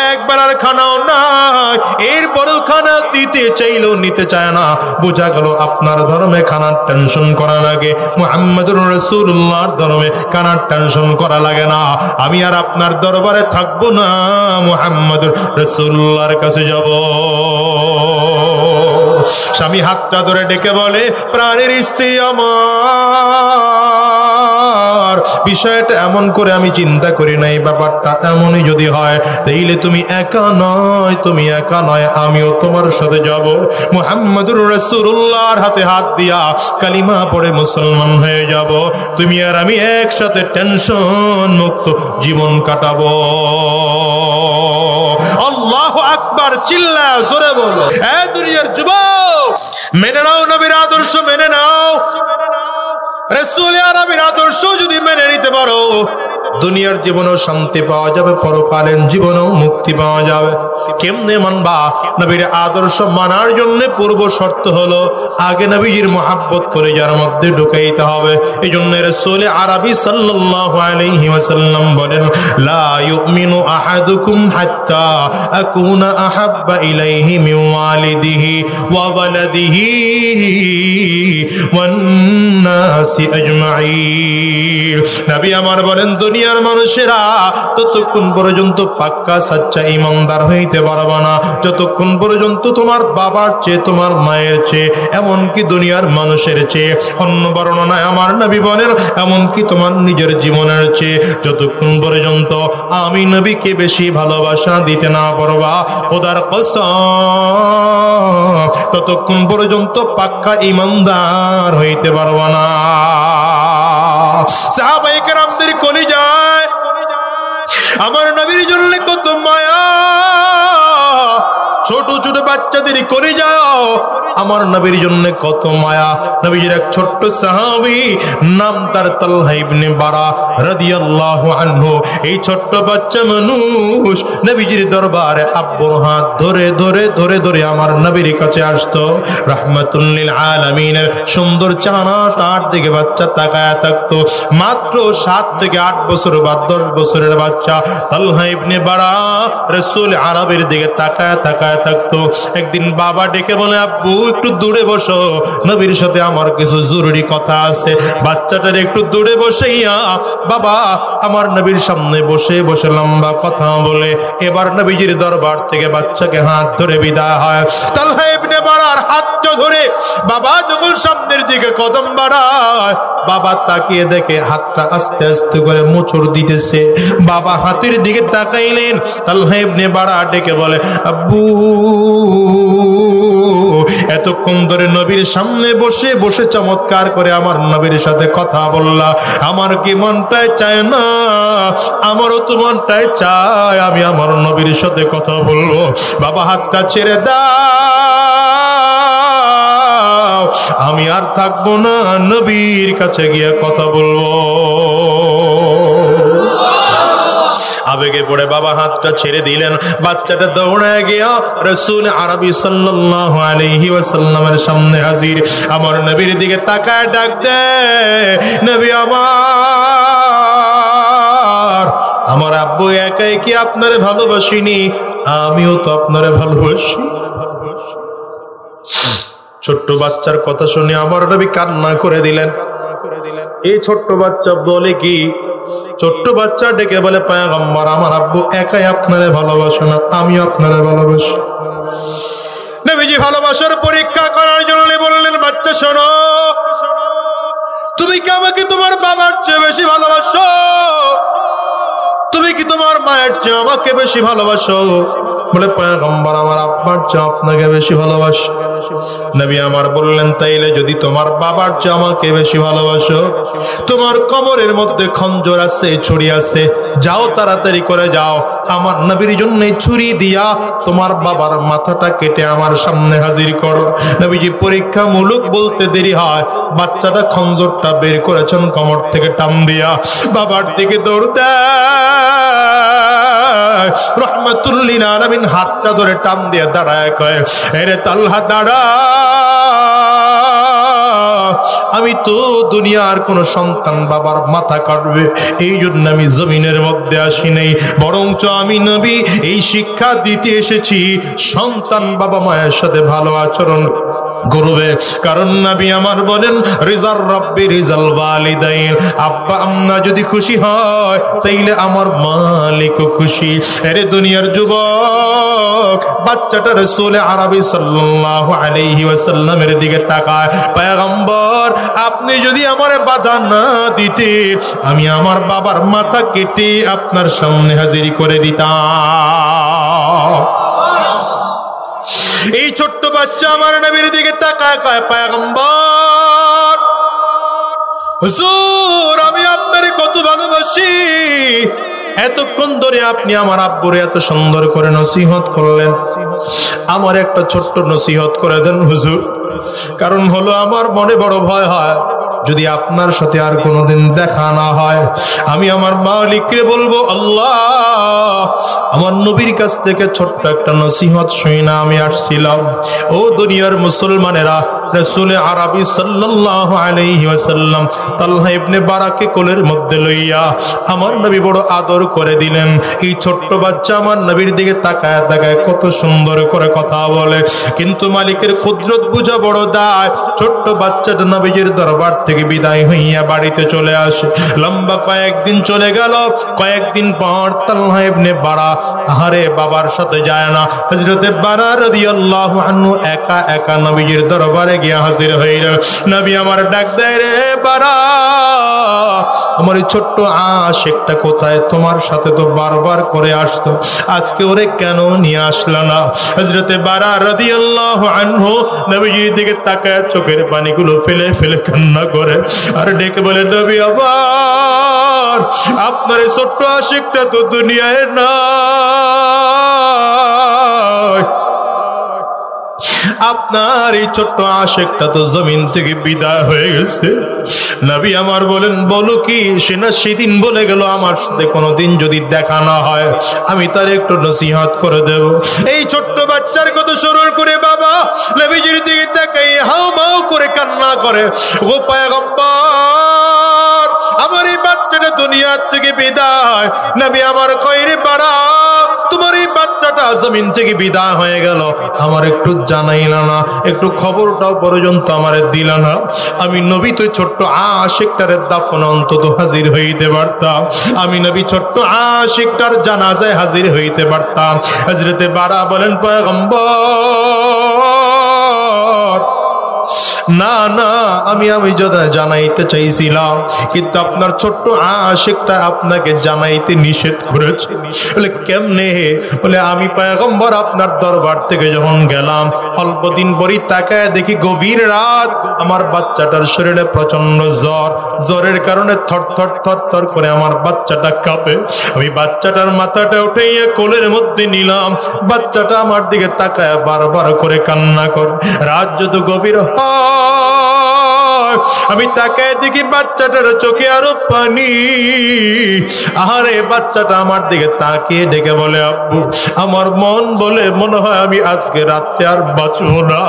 1 বেলার খানাও নাই, এরপরও খানা দিতে চাইলেও নিতে চায় না। বোঝা গেল আপনার ধর্মে খানার টেনশন করা লাগে, মুহাম্মদুর রাসূলুল্লাহর ধর্মে খানার টেনশন করা লাগে না। আমি আর আপনার দরবারে থাকবো না, মুহাম্মদুর রাসূলুল্লাহর কাছে যাব। স্বামী হাতটা ধরে ডেকে বলে, প্রাণের স্ত্রী আমার, বিষয়টা এমন করে আমি চিন্তা করি নাই, ব্যাপারটা এমনই যদি হয় তাইলে তুমি একা নয়, তুমি একা নয়, আমিও তোমার সাথে যাব। মুহাম্মদুর রাসূলুল্লাহর হাতে হাত দিয়া কালিমা পড়ে মুসলমান হয়ে যাব, তুমি আর আমি একসাথে টেনশন মুক্ত জীবন কাটাবো। আল্লাহু আকবার, চিল্লা জোরে বলো। এ দুনিয়ার যুবক, মেনে নাও নবীর আদর্শ, মেনে নাও রাসূল আরবির আদর্শ। যদি মেনে নিতে পারো, দুনিয়ার জীবনেও শান্তি পাওয়া যাবে, পরকালীন জীবনেও মুক্তি পাওয়া যাবে। কেমনে মানবা? নবীর আদর্শ মানার জন্য পূর্ব শর্ত হলো আগে নবীজির মহব্বত কলিজার মধ্যে ঢুকাইতে হবে। এই জন্য রাসূল আরবি সাল্লাল্লাহু আলাইহি ওয়াসাল্লাম বলেন, লা ইউমিনু আহাদুকুম হাত্তা আকুনা আহাব্বা ইলাইহি মিন ওয়ালিদিহি ওয়া ওয়ালাদিহি ওয়ান নাসি আজমাইন। নবী আমার বলেন, দুনিয়ার মানুষেরা ততক্ষণ পর্যন্ত পাক্কা সচ্চা ইমানদার হইতে পারবে না যতক্ষণ পর্যন্ত তোমার বাবার চেয়ে, তোমার মায়ের চেয়ে, এমনকি দুনিয়ার মানুষের চেয়ে, অন্য বর্ণনায় আমার নবী বলেন এমনকি তোমার নিজের জীবনের চেয়ে যতক্ষণ পর্যন্ত আমি নবীকে বেশি ভালোবাসা দিতে না পারবা, খোদার কসম, ততক্ষণ পর্যন্ত পাক্কা ইমানদার হইতে পারবা না। সাহাবায়ে কেরামদের কলিজায় আমার নবীর জন্য কত মায়া, ছোট ছোট বাচ্চাদের করে যাও, আমার নবীর জন্য কত মায়া। নবীর এক ছোট্ট সাহাবী, নাম তার তালহা ইবনে বারা রাদিয়াল্লাহু আনহু। এই ছোট্ট বাচ্চা মানুষ নবীজির দরবারে আব্বুর হাত ধরে ধরে ধরে ধরে আমার নবীর কাছে আসতো। রাহমাতুল লিল আলামিনের সুন্দর চাহনাটার দিকে বাচ্চা তাকায়া থাকতো। মাত্র 7 থেকে 8 বছর বা 10 বছরের বাচ্চা তালহা ইবনে বারা রাসূল আরবের দিকে তাকায়া তাকায়া থাকতো। একদিন বাবা ডেকে বলে, আব্বু একটু দূরে বসো, নবীর সাথে আমার কিছু জরুরি কথা আছে। বাচ্চাটার একটু দূরে বসেইয়া বাবা আমার নবীর সামনে বসে বসে লম্বা কথা বলে। এবার নবীজির দরবার থেকে বাচ্চাকে হাত ধরে বিদায় হয়। তালহা ইবনে বারার হাতটা ধরে বাবা যখন সামনের দিকে কদম বাড়ায়, বাবা তাকিয়ে দেখে হাতটা আস্তে আস্তে করে মোচড় দিতেছে। বাবা হাতের দিকে তাকাইলেন, তালহা ইবনে বারা ডেকে বলে, আব্বু এতক্ষণ ধরে নবীর সামনে বসে বসে চমৎকার করে আমার নবীর সাথে কথা বললা, আমার কি মনটাই চায় না? আমারও তো মনটাই চায় আমি আমার নবীর সাথে কথা বলবো। বাবা হাতটা ছেড়ে দাও, আমি আর থাকবো না, নবীর কাছে গিয়ে কথা বলবো। আবেগে পড়ে বাবা হাতটা ছেড়ে দিলেন। বাচ্চাটা দৌড়ায় গিয়া রাসূল আরবি সাল্লাল্লাহু আলাইহি ওয়াসাল্লামের সামনে হাজির। আমার নবীর দিকে তাকায় ডাক দেয়, নবী আমার আব্বু একাই কি আপনারে ভালোবাসিনি? আমিও তো আপনারে ভালোবাসি। ছোট্ট বাচ্চার কথা শুনে আমার নবী কান্না করে দিলেন। এই ছোট্ট বাচ্চা বলে কি, ছোট্ট বাচ্চা ডেকে বলে, পয়গম্বর আমার আব্বু একাই আপনারে ভালোবাসে না, আমিও আপনারে ভালোবাসি। নবীজি ভালোবাসার পরীক্ষা করার জন্য বললেন, বাচ্চা শোনো, তুমি কি আমাকে তোমার বাবার চেয়ে বেশি ভালোবাসো? তুমি কি তোমার মায়ের চেয়ে আমাকে বেশি ভালোবাসো? বলে, পয়গম্বর আমার আব্বার চেয়ে আপনাকে বেশি ভালোবাসি। নবী আমার বললেন, তাইলে যদি তোমার বাবার চেয়ে আমাকে বেশি ভালোবাসো, তোমার কোমরের মধ্যে খঞ্জর আছে, ছুরি আছে, যাও তাড়াতাড়ি করে যাও, আমার নবীর জন্য ছুরি দিয়া তোমার বাবার মাথাটা কেটে আমার সামনে হাজির করো। নবীজি পরীক্ষামূলক বলতে দেরি হয়, বাচ্চাটা খঞ্জরটা বের করেছেন কোমর থেকে টান দিয়া, বাবার দিকে দৌড় দেয়। রহমাতুল লিল আলামিন হাতটা ধরে টান দিয়ে দাঁড়ায় কয়, আরে তালহা দাঁড়া, আমি তো দুনিয়ার কোন সন্তান বাবার মাথা কাটবে এই জন্য আমি জমিনের মধ্যে আসি নাই, বরঞ্চ আমি নবী এই শিক্ষা দিতে এসেছি সন্তান বাবা মায়ের সাথে ভালো আচরণ করবে। কারণ নবী আমার বলেন, রিজার রব্বি রিজাল ওয়ালিদাইন, আব্বা আম্মা যদি খুশি হয় তাইলে আমার মালিকও খুশি। আরে দুনিয়ার যুবক বাচ্চাটা রাসূল আরবি সাল্লাল্লাহু আলাইহি ওয়াসাল্লামের দিকে তাকায়, পয়গম্বর আপনি যদি আমারে বাধা না দিতে আমি আমার বাবার মাথা কেটে আপনার সামনে হাজির করে দিতাম। এই ছোট্ট বাচ্চা আমার নবীর দিকে তাকায় কয়, পয়গম্বর হুজুর আমি আপনারে কত ভালোবাসি, এতক্ষণ ধরে আপনি আমার আব্বুরে এত সুন্দর করে নসিহত করলেন, আমার একটা ছোট্ট নসিহত করে দেন হুজুর। কারণ হলো আমার মনে বড় ভয় হয় যদি আপনার সাথে আর কোনোদিন দেখা না হয়, আমি আমার মালিককে বলবো, আল্লাহ আমার নবীর কাছ থেকে ছোট্ট একটা নসিহত শুনে না আমি আসছিলাম। ও দুনিয়ার মুসলমানেরা, রাসূল আরবি সাল্লাল্লাহু আলাইহি ওয়াসাল্লাম তালহা ইবনে বারাকে কোলের মধ্যে লইয়া আমার নবী বড় আদর করে দিলেন। এই ছোট্ট বাচ্চা আমার নবীর দিকে তাকায় তাকায় কত সুন্দর করে কথা বলে, কিন্তু মালিকের কুদরত বুঝা বড় দায়। ছোট্ট বাচ্চাটা নবীজির দরবার থেকে বিদায় হইয়া বাড়িতে চলে আসে। লম্বা কয়েকদিন চলে গেল। কয়েকদিন পর তালহা ইবনে বারা আহারে বাবার সাথে যায় না। হযরতে বারা রাদিয়াল্লাহু আনহু একা একা নবীজির দরবারে গিয়া হাজির হইল। নবী আমার ডাক দেয়, রে বারা আমার এই ছোট্ট আশিকটা কোথায়? তোমার সাথে তো বারবার করে আসতো, আজকে ওরে কেন নিয়ে আসলা না? হযরতে বারা রাদিয়াল্লাহু আনহু নবীজির দিকে তাকায় চোখের পানিগুলো ফেলে ফেলে কান্না করে আর ডেকে বলে, নবী আমার আপনার এই ছোট্ট আশিকটা তো দুনিয়ায় নাই, আপনার এই ছোট্ট আশিকটা তো জমিন থেকে বিদায় হয়ে গেছে। নবী আমার বলেন, বলো কি? সে না সেদিন বলে গেল আমার সাথে কোনোদিন যদি দেখা না হয় আমি তার একটু নসিহত করে দেব। এই ছোট্ট বাচ্চার কথা স্মরণ করে বাবা নবীজির দিকে তাকাই হাউ মাউ করে কান্না করে, ও পয়গম্বর আমার এই বাচ্চাটা দুনিয়ার থেকে বিদায়। নবী আমার কইরে বাড়া, তোমার এই বাচ্চাটা জমিন থেকে বিদায় হয়ে গেল, আমার একটু জানাইলা না, একটু খবরটাও পর্যন্ত আমার দিলা না। আমি নবী তো ছোট্ট আশিকটারের দাফন অন্তত হাজির হইতে পারতাম, আমি নবী ছোট্ট আশিকটার জানাজায় হাজির হইতে পারতাম। হযরতে বারা বলেন পয়গম্বর, না না, আমি জানাইতে চাইছিলাম, কিন্তু আপনার ছোট্ট আশিকটা আপনাকে জানাইতে নিষেধ করেছে। বলে কেমনে? বলে আমি পয়গম্বর আপনার দরবার থেকে যখন গেলাম, অল্প দিন পরই তাকায় দেখি গভীর রাত, আমার বাচ্চাটার শরীরে প্রচন্ড জ্বর, জ্বরের কারণে থর করে আমার বাচ্চাটা কাঁপে। আমি বাচ্চাটার মাথাটা উঠাইয়া কোলের মধ্যে নিলাম, বাচ্চাটা আমার দিকে তাকায় বারবার করে কান্না করে। রাত যত গভীর হয় আমি তাকায় দেখি বাচ্চাটার চোখে আরো পানি। আরে বাচ্চাটা আমার দিকে তাকিয়ে ডেকে বলে, আব্বু, আমার মন বলে মনে হয় আমি আজকে রাত্রে আর বাঁচবো না।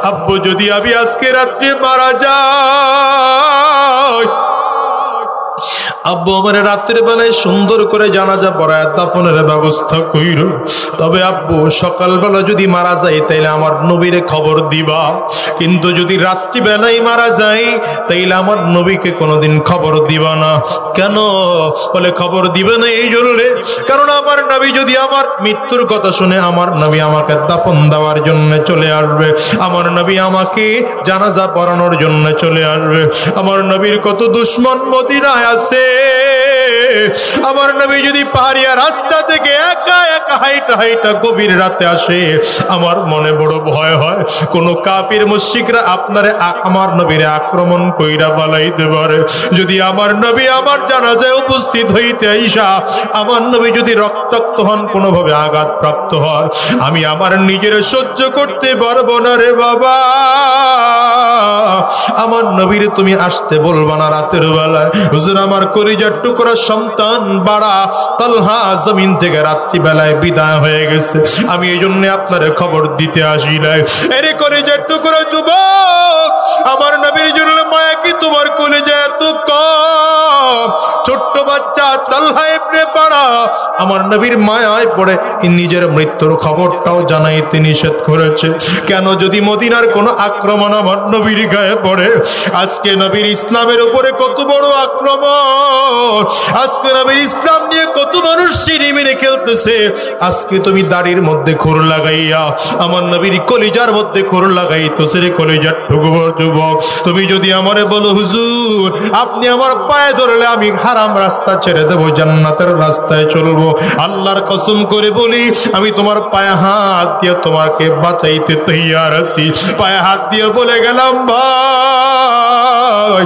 আব্বু, যদি আমি আজকে রাত্রে মারা যাই, আব্বু আমার রাত্রের বেলায় সুন্দর করে জানাজা পড়ায় দাফনের ব্যবস্থা কইর। তবে আব্বু সকালবেলা যদি মারা যায় তাইলে আমার নবীরে খবর দিবা, কিন্তু যদি রাত্রিবেলায় মারা যায় তাইলে আমার নবীকে কোনোদিন খবর দিবা না। কেন? বলে খবর দিবে না এই জন্য, কারণ আমার নবী যদি আমার মৃত্যুর কথা শুনে আমার নবী আমাকে দাফন দেওয়ার জন্য চলে আসবে, আমার নবী আমাকে জানাজা পড়ানোর জন্য চলে আসবে। আমার নবীর কত দুশ্মন মদিনায় আছে। আমার নবী যদি পাহাড়িয়া রাস্তা থেকে একা একা হাইটা গভীর রাতে আসে, আমার মনে বড় ভয় হয় কোন কাফির মুশরিকরা আমার নবীরে আক্রমণ কইরা পালাইতে পারে। যদি আমার নবী আমার জানাজায় উপস্থিত হইতে আইসা আমার নবী যদি রক্তাক্ত হন, কোনোভাবে আঘাত প্রাপ্ত হন, আমি আমার নিজের সহ্য করতে পারবো না রে বাবা। আমার নবীরে তুমি আসতে বলবা না রাতের বেলায়। হুজুর, আমার কলিজার টুকরা সন্তান বাড়া তালহা জমিন থেকে রাত্রি বেলায় বিদায় হয়ে গেছে, আমি এই জন্য আপনারে খবর দিতে আসিলাই। এরে কলিজার টুকরা যুবক, আমার নবীর জন্য মায়া কি তোমার কলিজা এত কম? ছোট্ট বাচ্চা তালহা ইবনে বাড়া আমার নবীর মায়ায় পড়ে নিজের মৃত্যুর খবরটাও জানাইতে নিষেধ করেছে। কেন? যদি মদিনার কোনো আক্রমণ আমার নবীর গায়ে পড়ে। আজকে নবীর ইসলামের উপরে কত বড় আক্রমণ, আজকে নবীর ইসলাম নিয়ে কত মানুষ সিঁড়ি মেরে খেলতেছে। আজকে তুমি দাড়ির মধ্যে খুর লাগাইয়া আমার নবীর কলিজার মধ্যে খুর লাগাইতেছে রে কলিজার টুকরো যুবক। তুমি যদি আমারে বলো, হুজুর আপনি আমার পায়ে ধরলে আমি হারাম রাস্তা ছেড়ে দেবো, জান্নাতের রাস্তায় চলবো, আল্লাহর কসম করে বলি আমি তোমার পায়ে হাত দিয়ে তোমাকে বাঁচাইতে তৈয়ার আছি। পায়ে হাত দিয়ে বলে গেলাম, ভাই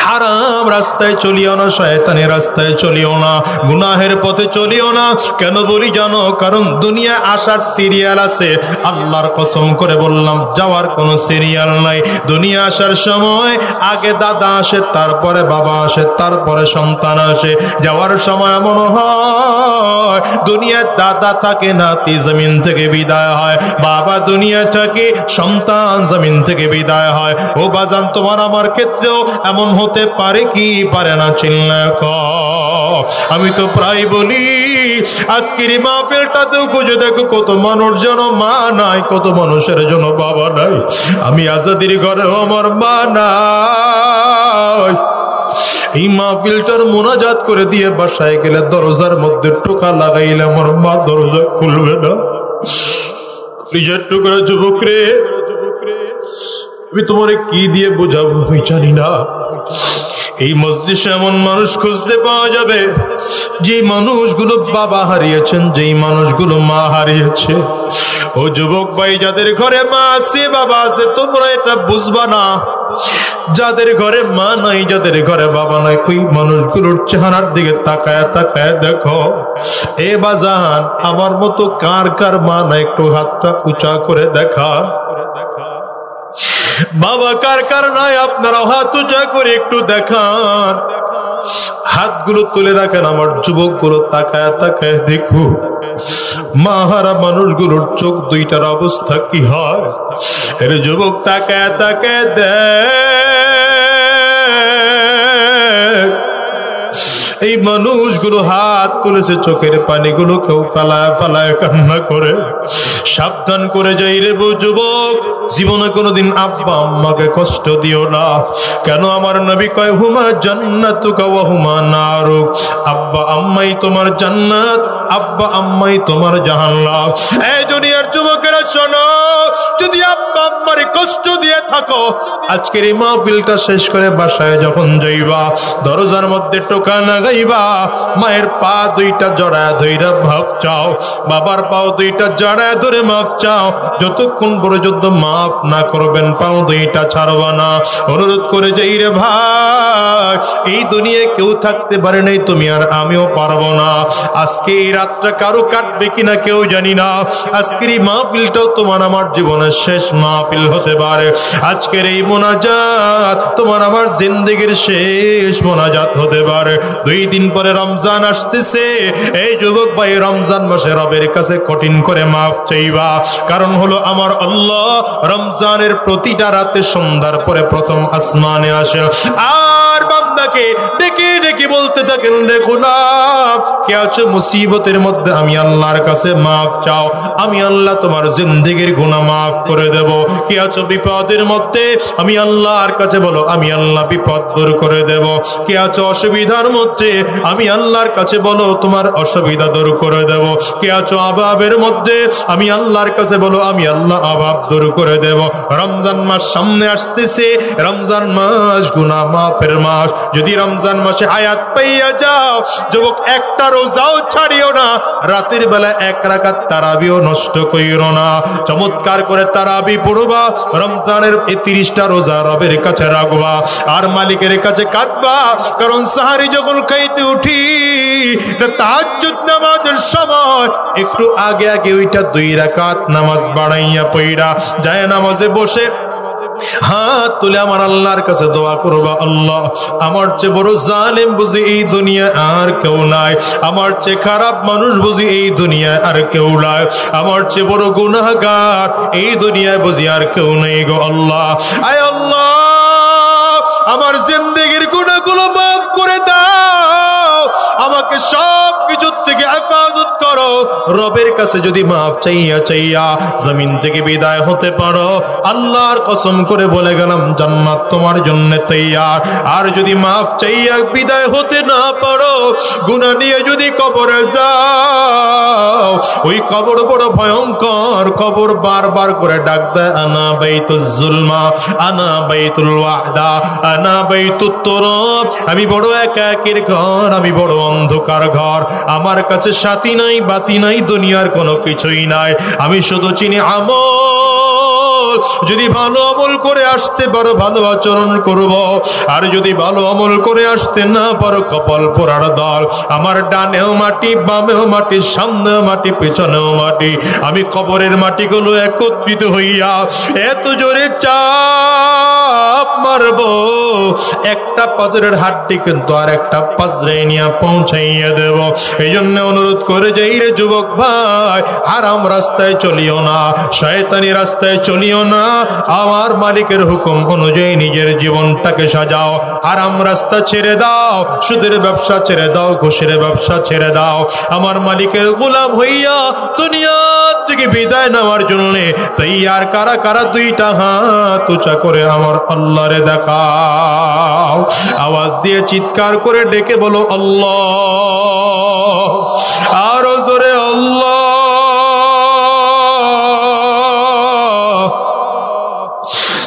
হারাম রাস্তায় চলিও না, শয়তানের রাস্তায় চলিও না, গুনাহের পথে চলিও না। কেন বলি জানো? কারণ দুনিয়া আসার সিরিয়াল আছে, আল্লাহর কসম করে বললাম যাওয়ার কোনো সিরিয়াল নাই। দুনিয়া আসার সময় আগে দাদা আসে, তারপরে বাবা আসে, তারপরে সন্তান আসে। যাওয়ার সময় এমন হয় দুনিয়ার দাদা থাকে, নাতি জমিন থেকে বিদায় হয়, বাবা দুনিয়া থাকে, সন্তান জমিন থেকে বিদায় হয়। ও বাজান, তোমার আমার ক্ষেত্রেও এমন হতে পারে কি পারে না? চিল্লা কর। আমি তো প্রায় বলি আজকের মাহফিলটাতেও খুঁজে দেখো কত মানুষ যেন মা নাই, কত মানুষের জন্য বাবা নাই। আমি আজাদির ঘরেও আমার মা নাই। এই মাহফিলটার মোনাজাত করে দিয়ে বাসায় গেলে দরজার মধ্যে টোকা লাগাইলে আমার মা দরজা খুলবে না। নিজের টুকরা যুবক রে, আমি তোমারে কি দিয়ে বোঝাবো আমি জানি না। এই মজলিসে এমন মানুষ খুঁজতে পাওয়া যাবে যে মানুষগুলো বাবা হারিয়েছেন, যেই মানুষগুলো মা হারিয়েছে। ও যুবক ভাই, যাদের ঘরে মা আছে বাবা আছে, তোমরা এটা বুঝবা না। যাদের ঘরে মা নাই, যাদের ঘরে বাবা নাই, ওই মানুষগুলোর চেহারার দিকে তাকায় তাকায় দেখো। এ বাজান, আমার মতো কার কার মা নাই? একটু হাতটা উঁচা করে দেখা। বাবা কার কার নাই? আপনারা হাত উঁচা করে একটু দেখান, হাতগুলো তুলে রাখেন। আমার যুবকগুলো তাকায় তাকায় দেখো মাহারা মানুষগুলোর চোখ দুইটার অবস্থা কি হয়। এর যুবক তাকায় তাকায় দেখ, এই মানুষগুলো হাত তুলেছে, চোখের পানিগুলো কেউ ফেলায় ফেলায় কান্না করে। সাবধান করে যাই রে যুবক, জীবনে কোনোদিন আব্বা আম্মাকে কষ্ট দিও না। কেন আমার নবী কয় হুমা জান্নাতুকা ওয়া হুমা নারুক, আব্বা আম্মাই তোমার জান্নাত, আব্বা আম্মাই তোমার জাহান্নাম। এই দুনিয়ার যুবকেরা শোনো, যদি আব্বা আম্মারে কষ্ট দিয়ে থাকো, আজকের এই মাহফিলটা শেষ করে বাসায় যখন যাইবা, দরজার মধ্যে টোকা লাগাইবা, মায়ের পা দুইটা জড়ায় ধইরা মাফ চাও, বাবার পাও দুইটা জড়ায় ধরে মাফ চাও। যতক্ষণ পর্যন্ত মাফ না করবেন পাও দুইটা ছাড়বা না। অনুরোধ করে যাই রে ভাই, এই দুনিয়ায় কেউ থাকতে পারে নাই, তুমি আর আমিও পারবো না। আজকে এই রাতটা কারো কাটবে কিনা কেউ জানি না। আজকের এই মাহফিলটাও তোমার আমার জীবনের শেষ মাহফিল হতে পারে। আজকের এই মোনাজাত তোমার আমার জিন্দেগির শেষ মোনাজাত হতে পারে। 2 দিন পরে রমজান আসতেছে। এই যুবক ভাই, রমজান মাসে রবের কাছে কঠিন করে মাফ চাইবা। কারণ হলো আমার আল্লাহ রমজানের প্রতিটা রাতে সন্ধ্যার পরে প্রথম আসমানে আসে, আর বান্দাকে ডেকে ডেকে বলতে থাকেন, রে গোলাম কে আছো মুসিবতের মধ্যে, আমি আল্লাহর কাছে মাফ চাও, আমি আল্লাহ তোমার জিন্দেগির গুনাহ মাফ করে দেব। কে আছো বিপদের মধ্যে, আমি আল্লাহর কাছে বলো, আমি আল্লাহ বিপদ দূর করে দেব। কে আছো অসুবিধার মধ্যে, আমি আল্লাহর কাছে বলো, তোমার অসুবিধা দূর করে দেব। কে আছো অভাবের মধ্যে, আমি আল্লাহর কাছে বলো, আমি আল্লাহ অভাব দূর করে দেব। রমজান মাস সামনে আসতেছে, রমজান মাস গুনাহ মাফের মাস। যদি রমজান মাসে হায়াত পাইয়া যাও যুবক, একটা রোজাও ছাড়িও না, রাতের বেলা 1 রাকাত তারাবিও নষ্ট কইরো না। চমৎকার করে তারাবি পড়বা, রমজানের 30টা রোজা রবের কাছে রাখবা আর মালিকের কাছে কাটবা। কারণ সাহারি যখন খাইতে উঠি, তাহাজ্জুদ নামাজের সময় একটু আগে আগে ওইটা 2 রাকাত নামাজ বাড়াইয়া পইরা যায় নামাজে বসে হাত তুলে আমার আল্লাহর কাছে দোয়া করবা, আল্লাহ আমার চেয়ে বড় জালেম বুঝি এই দুনিয়ায় আর কেউ নাই, আমার চেয়ে খারাপ মানুষ বুঝি এই দুনিয়ায় আর কেউ নাই, আমার চেয়ে বড় গুনাহগার এই দুনিয়ায় বুঝি আর কেউ নেই গো আল্লাহ। আয় আল্লাহ, আমার জিন্দেগির গুনাহগুলো মাফ করে দাও, আমাকে সব কিছু থেকে হেফাজত করো। রবের কাছে যদি মাফ চাইয়া চাইয়া জমিন থেকে বিদায় হতে পারো, আল্লাহর কসম করে বলে গেলাম জান্নাত তোমার জন্য তৈয়ার। আর যদি মাফ চাইয়া বিদায় হতে না পারো, গুনাহ নিয়ে যদি কবরে যাও, ওই কবর বড় ভয়ঙ্কর কবর, বারবার করে ডাক দেয়, আনা বাইতুজ জুলমা, আনা বাইতুল ওয়াহদা, আনা বাইতুত তুরাব। আমি বড় একাকীর ঘর, আমি বড় অন্ধকার ঘর, আমার কাছে সাথী নাই বাতি নাই, দুনিয়ার কোনো কিছুই নাই, আমি শুধু চিনি আমল। যদি ভালো আমল করে আসতে পারো ভালো আচরণ করব, আর যদি ভালো আমল করে আসতে না পারো কপাল পোড়ার দল। আমার ডানেও মাটি, বামেও মাটি, সামনেও মাটি, পেছনেও মাটি, আমি কবরের মাটিগুলো একত্রিত হইয়া এত জোরে চাপ মারবো, একটা পাজরের হাড্ডি কিন্তু আর একটা পাজরে নিয়ে পৌঁছাইয়া দেব। এই জন্য অনুরোধ করে যাই রে যুবক ভাই, হারাম রাস্তায় চলিও না, শয়তানি রাস্তায় চলিও না, আমার মালিকের হুকুম অনুযায়ী নিজের জীবনটাকে সাজাও। হারাম রাস্তা ছেড়ে দাও, সুদের ব্যবসা ছেড়ে দাও, ঘুষের ব্যবসা ছেড়ে দাও, আমার মালিকের গোলাম হইয়া দুনিয়া থেকে বিদায় নেওয়ার জন্য তৈয়ার কারা কারা? 2টা হাত উঁচা করে আমার আল্লাহরে দেখাও, আওয়াজ দিয়ে চিৎকার করে ডেকে বলো আল্লাহ, আরো জোরে আল্লাহ।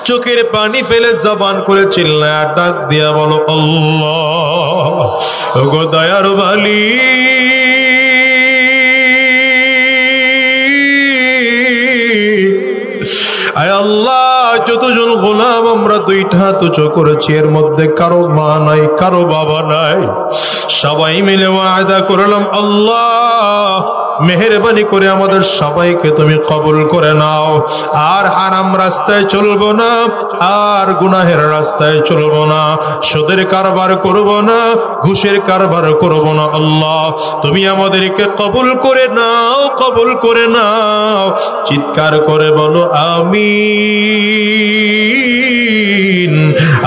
চোখের পানি ফেলে জবান করে চিল্লায়া ডাক দিয়া বলো আল্লাহ, ওগো দয়ার মালি, আয় আল্লাহ, যতজন গোলাম আমরা 2টা হাত উঁচু করেছি, এর মধ্যে কারো মা নাই, কারো বাবা নাই, সবাই মিলে ওয়াদা করলাম আল্লাহ মেহেরবানি করে আমাদের সবাইকে তুমি কবুল করে নাও। আর হারাম রাস্তায় চলবো না, আর গুনাহের রাস্তায় চলবো না, সুদের কারবার করব না, ঘুষের কারবার করব না। আল্লাহ তুমি আমাদেরকে কবুল করে নাও, কবুল করে নাও। চিৎকার করে বলো আমিন।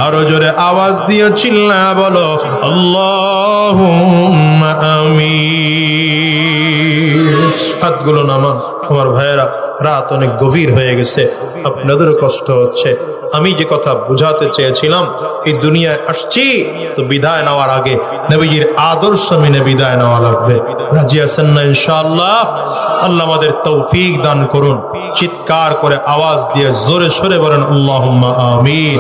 আরো জোরে আওয়াজ দিয়ে চিল্লা বলো আল্লাহুম্মা আমিন। হাতগুলো নামান আমার ভাইয়েরা, রাত অনেক গভীর হয়ে গেছে, আপনাদের কষ্ট হচ্ছে। আমি যে কথা বুঝাতে চেয়েছিলাম, এই দুনিয়ায় আসছি তো বিদায় নেওয়ার আগে নবীজির আদর্শ মেনে বিদায় নেওয়া লাগবে। রাজি আছেন না ইনশাআল্লাহ? আল্লাহ আমাদের তৌফিক দান করুন। চিৎকার করে আওয়াজ দিয়ে জোরে সোরে বলেন আল্লাহুম্মা আমিন।